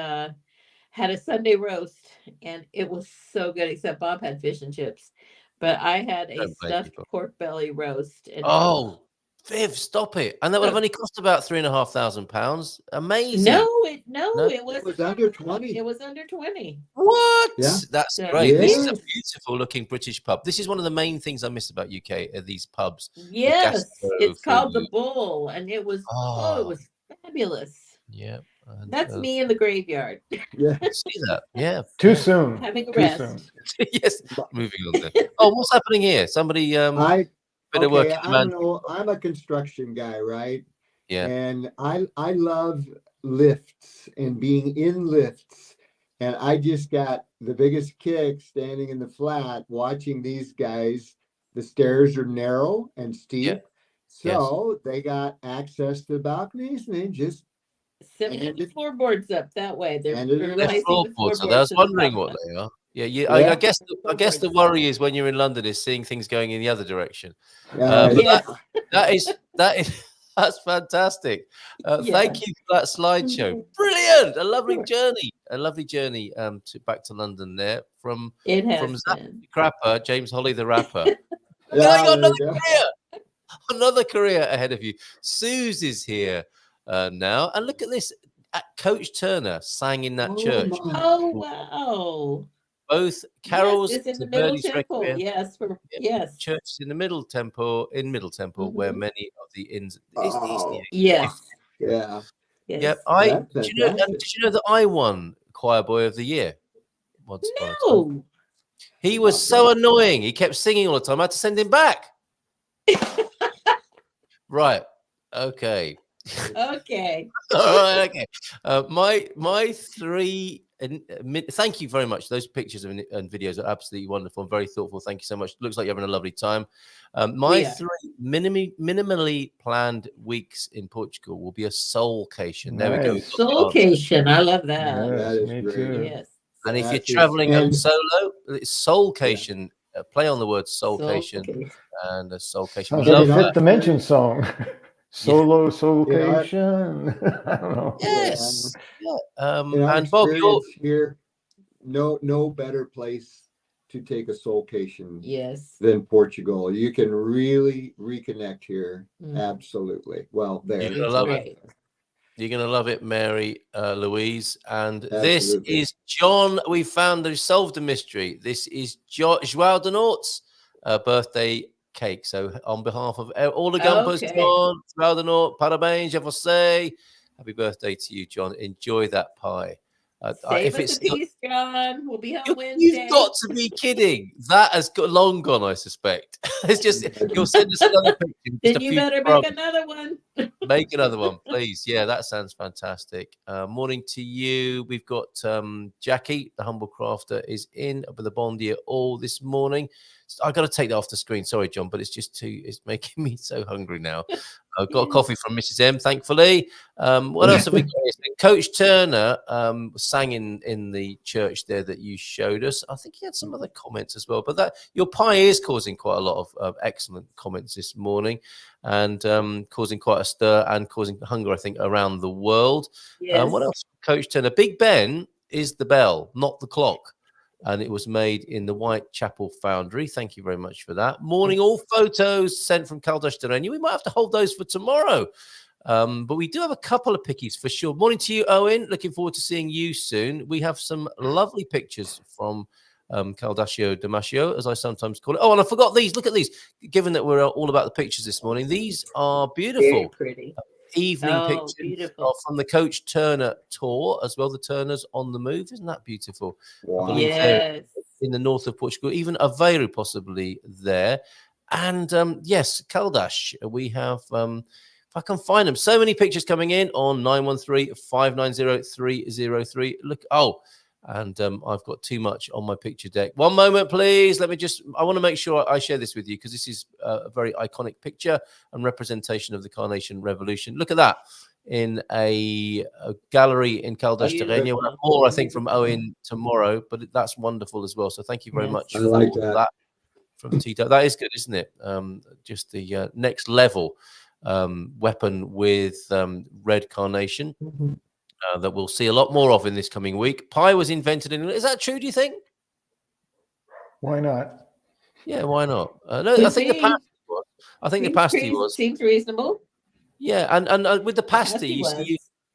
had a Sunday roast, and it was so good, except Bob had fish and chips. But I had a Don't blame stuffed people. pork belly roast. And Oh, Viv, stop it. And that would have only cost about £3,500. Amazing. No, No? it was It was under 20. It was under 20. What? Yeah. That's Yeah. great. This is a Yes. beautiful looking British pub. This is one of the main things I miss about UK are these pubs. Yes, gastro it's called the food. Bull, and it was it was fabulous. Yeah. And, That's me in the graveyard Yeah. see that. Yeah. Too soon. having a Too rest. soon. Yes. Moving on there. Oh, what's happening here? Somebody bit of work in the I man. don't know. I'm a construction guy, right? Yeah. And I love lifts and being in lifts. And I just got the biggest kick standing in the flat watching these guys. The stairs are narrow and steep. Yeah. So they got access to balconies and they just Sending the floorboards up that way. They're And it- They're replacing the floorboards, so I floorboards was to the wondering top what one. they are. Yeah, Yeah. I guess the worry is when you're in London is seeing things going in the other direction. but Yes. That's fantastic. Yeah. Thank you for that slideshow. Brilliant. A lovely journey back to London there from It has from Zap been. Crapper, James Holley the rapper. yeah, you got there you go. Another career ahead of you. Suze is here now, and look at this. Coach Turner sang in that Oh church. my. Oh wow. Both carols, Yes, it's in to the middle Birdie's temple. Requiem. Yes, Yeah. Churches in Middle Temple, where Mhm. many of the inns. Oh. Yes. Yeah. Yes. Yep. That's Did you know fantastic. that I won Choir Boy of the Year? Once upon a time. No. He was so annoying. He kept singing all the time. I had to send him back. Right. Okay. Okay. All right. Okay. My three. Thank you very much. Those pictures and videos are absolutely wonderful and very thoughtful. Thank you so much. Looks like you're having a lovely time. My are. three minimally planned weeks in Portugal will be a soulcation. There we go. Nice. Soulcation. I love that. Yes, That is me great. too. Yes. And if you're That is- traveling and- solo, it's soulcation. Play on the word soulcation Soulcation. and a soulcation. Sounds We like love a that. Fifth Dimension song. Solo soulcation. I don't know. Yes. Yeah. In our And Bob, you're experience here, no better place to take a soulcation Yes. than Portugal. You can really reconnect here. Mm. Absolutely. Well, there. You're gonna It's love great. You're going to love it, Mary Louise. And Absolutely. this is John. We solved the mystery. This is João de Nort's birthday cake. So on behalf of all the Gumpers, Okay. John, João de Nort, parabéns a você. Happy birthday to you, John. Enjoy that pie. Save us a piece, John. We'll be home Wednesday. You've got to be kidding. That has got long gone, I suspect. It's just you'll send us another picture. Then you better make another one. Make another one, please. Yeah, that sounds fantastic. Morning to you. We've got Jackie, the humble crafter, is in with the bon dia all this morning. I got to take that off the screen. Sorry, John, but it's making me so hungry now. I've got a coffee from Mrs. M, thankfully. What else have we got? Coach Turner sang in the church there that you showed us. I think he had some other comments as well, but your pie is causing quite a lot of excellent comments this morning, and causing quite a stir and causing hunger, I think, around the world. Yes. What else? Coach Turner. Big Ben is the bell, not the clock. And it was made in the Whitechapel Foundry. Thank you very much for that. Morning, all photos sent from Caldash Terrenia. We might have to hold those for tomorrow. But we do have a couple of pickies for sure. Morning to you, Owen. Looking forward to seeing you soon. We have some lovely pictures from Caldascio Damasio, as I sometimes call it. Oh, and I forgot these. Look at these. Given that we're all about the pictures this morning, these are beautiful. Very pretty. Evening pictures from the Coach Turner tour as well. The Turners on the move. Isn't that beautiful? Wow. Yes. In the north of Portugal, even Aveiro possibly there. And yes, Caldash, we have, if I can find them, so many pictures coming in on 913-590-303. Look, and I've got too much on my picture deck. One moment, please. I want to make sure I share this with you because this is a very iconic picture and representation of the Carnation Revolution. Look at that in a gallery in Caldash Terrenia. We'll have more, I think, from Owen tomorrow, but that's wonderful as well. So thank you very much for that from Tito. That is good, isn't it? Just the next level weapon with red carnation. Mm-hmm. That we'll see a lot more of in this coming week. Pie was invented in. Is that true? Do you think? Why not? Yeah, why not? No, I think the pasty was. I think the pasty was. Seems reasonable. Yeah, and with the pasty,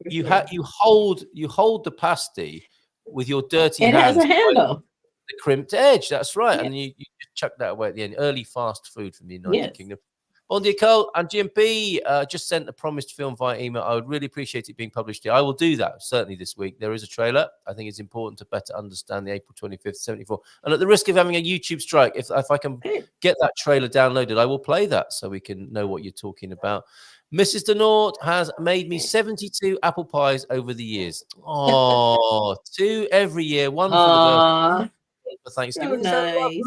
you hold the pasty with your dirty hands. It has a handle. The crimped edge. That's right, Yeah. and you just chuck that away at the end. Early fast food from the United Kingdom. Bon dia, Carl and GMP just sent a promised film via email. I would really appreciate it being published here. I will do that certainly this week. There is a trailer. I think it's important to better understand the April 25th, 74. And at the risk of having a YouTube strike, if I can get that trailer downloaded, I will play that so we can know what you're talking about. Mrs. Denort has made me 72 apple pies over the years. Oh, 2 every year, 1 for the birthday, for Thanksgiving. So nice.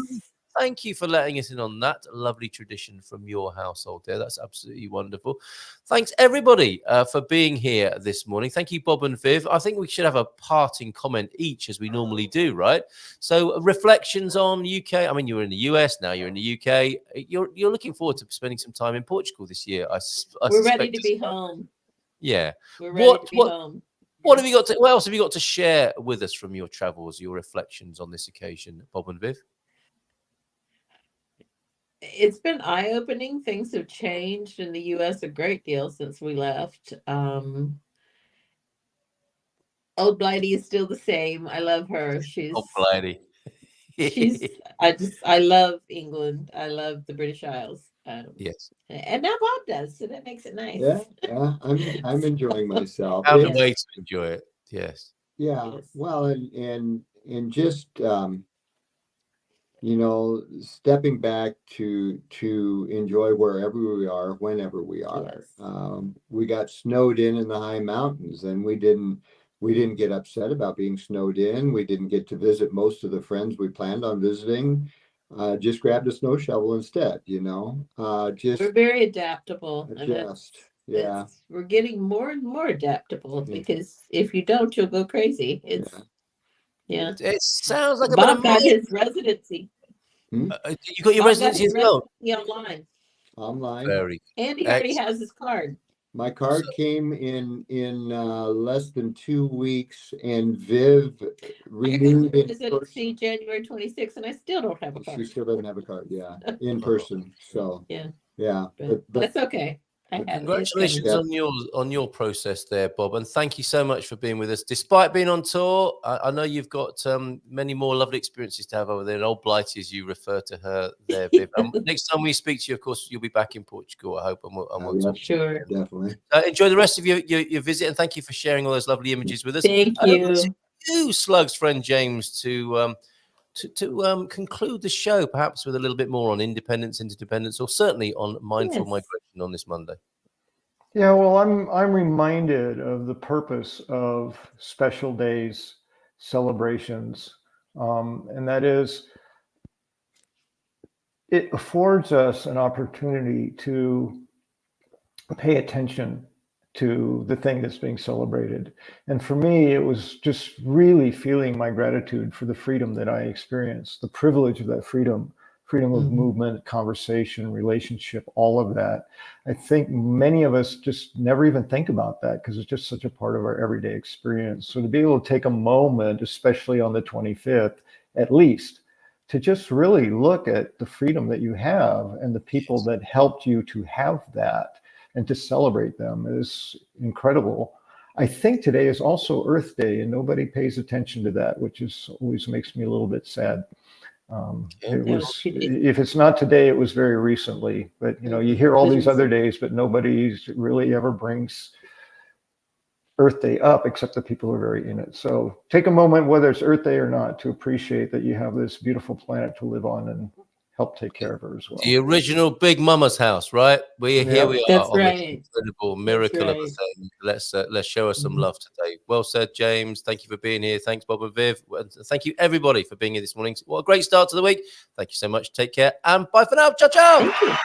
Thank you for letting us in on that lovely tradition from your household there. That's absolutely wonderful. Thanks, everybody, for being here this morning. Thank you, Bob and Viv. I think we should have a parting comment each, as we normally do, right? So reflections on UK. I mean, you were in the US, now you're in the UK. You're looking forward to spending some time in Portugal this year. We're ready to be home. Yeah. We're ready to be home. What else have you got to share with us from your travels, your reflections on this occasion, Bob and Viv? It's been eye-opening. Things have changed in the U.S. a great deal since we left. Old Blighty is still the same. I love her. She's Old Blighty. I love England. I love the British Isles. Yes. And now Bob does, so that makes it nice. Yeah. I'm enjoying myself. Found a way to enjoy it. Yes. Yeah. Yes. Well, and just stepping back to enjoy wherever we are, whenever we are. Yes. We got snowed in the high mountains, and we didn't get upset about being snowed in. We didn't get to visit most of the friends we planned on visiting. Just grabbed a snow shovel instead. We're very adaptable. We're getting more and more adaptable because if you don't, you'll go crazy. It sounds like Bob got his residency. You got your residency as well? Online. Very. And he already has his card. My card came in less than 2 weeks, and Viv renewed residency January 26th, and I still don't have a card. She still doesn't have a card. Yeah, in person. So yeah. But that's okay. Congratulations on your process there, Bob, and thank you so much for being with us. Despite being on tour, I know you've got many more lovely experiences to have over there. And old Blighty, as you refer to her there, Viv. Next time we speak to you, of course, you'll be back in Portugal, I hope, and we'll talk. Sure, definitely. Enjoy the rest of your visit, and thank you for sharing all those lovely images with us. Thank you. You, Slug's friend James, to conclude the show, perhaps with a little bit more on independence, interdependence, or certainly on mindful migration on this Monday. Yeah, well, I'm reminded of the purpose of special days, celebrations, and that is, it affords us an opportunity to pay attention to the thing that's being celebrated. And for me, it was just really feeling my gratitude for the freedom that I experienced, the privilege of that freedom of movement, conversation, relationship, all of that. I think many of us just never even think about that because it's just such a part of our everyday experience. So to be able to take a moment, especially on the 25th, at least, to just really look at the freedom that you have and the people that helped you to have that, and to celebrate them is incredible. I think today is also Earth Day, and nobody pays attention to that, which is always makes me a little bit sad. It was, if it's not today, it was very recently. But you know, you hear all these other days, but nobody really ever brings Earth Day up, except the people who are very in it. So take a moment, whether it's Earth Day or not, to appreciate that you have this beautiful planet to live on and help take care of her as well. The original Big Mama's house, right? Here we are. That's on right. this incredible miracle of a thing. Let's show us some love today. Well said, James. Thank you for being here. Thanks, Bob and Viv. Thank you, everybody, for being here this morning. What a great start to the week. Thank you so much. Take care, and bye for now. Ciao, ciao. Thank you.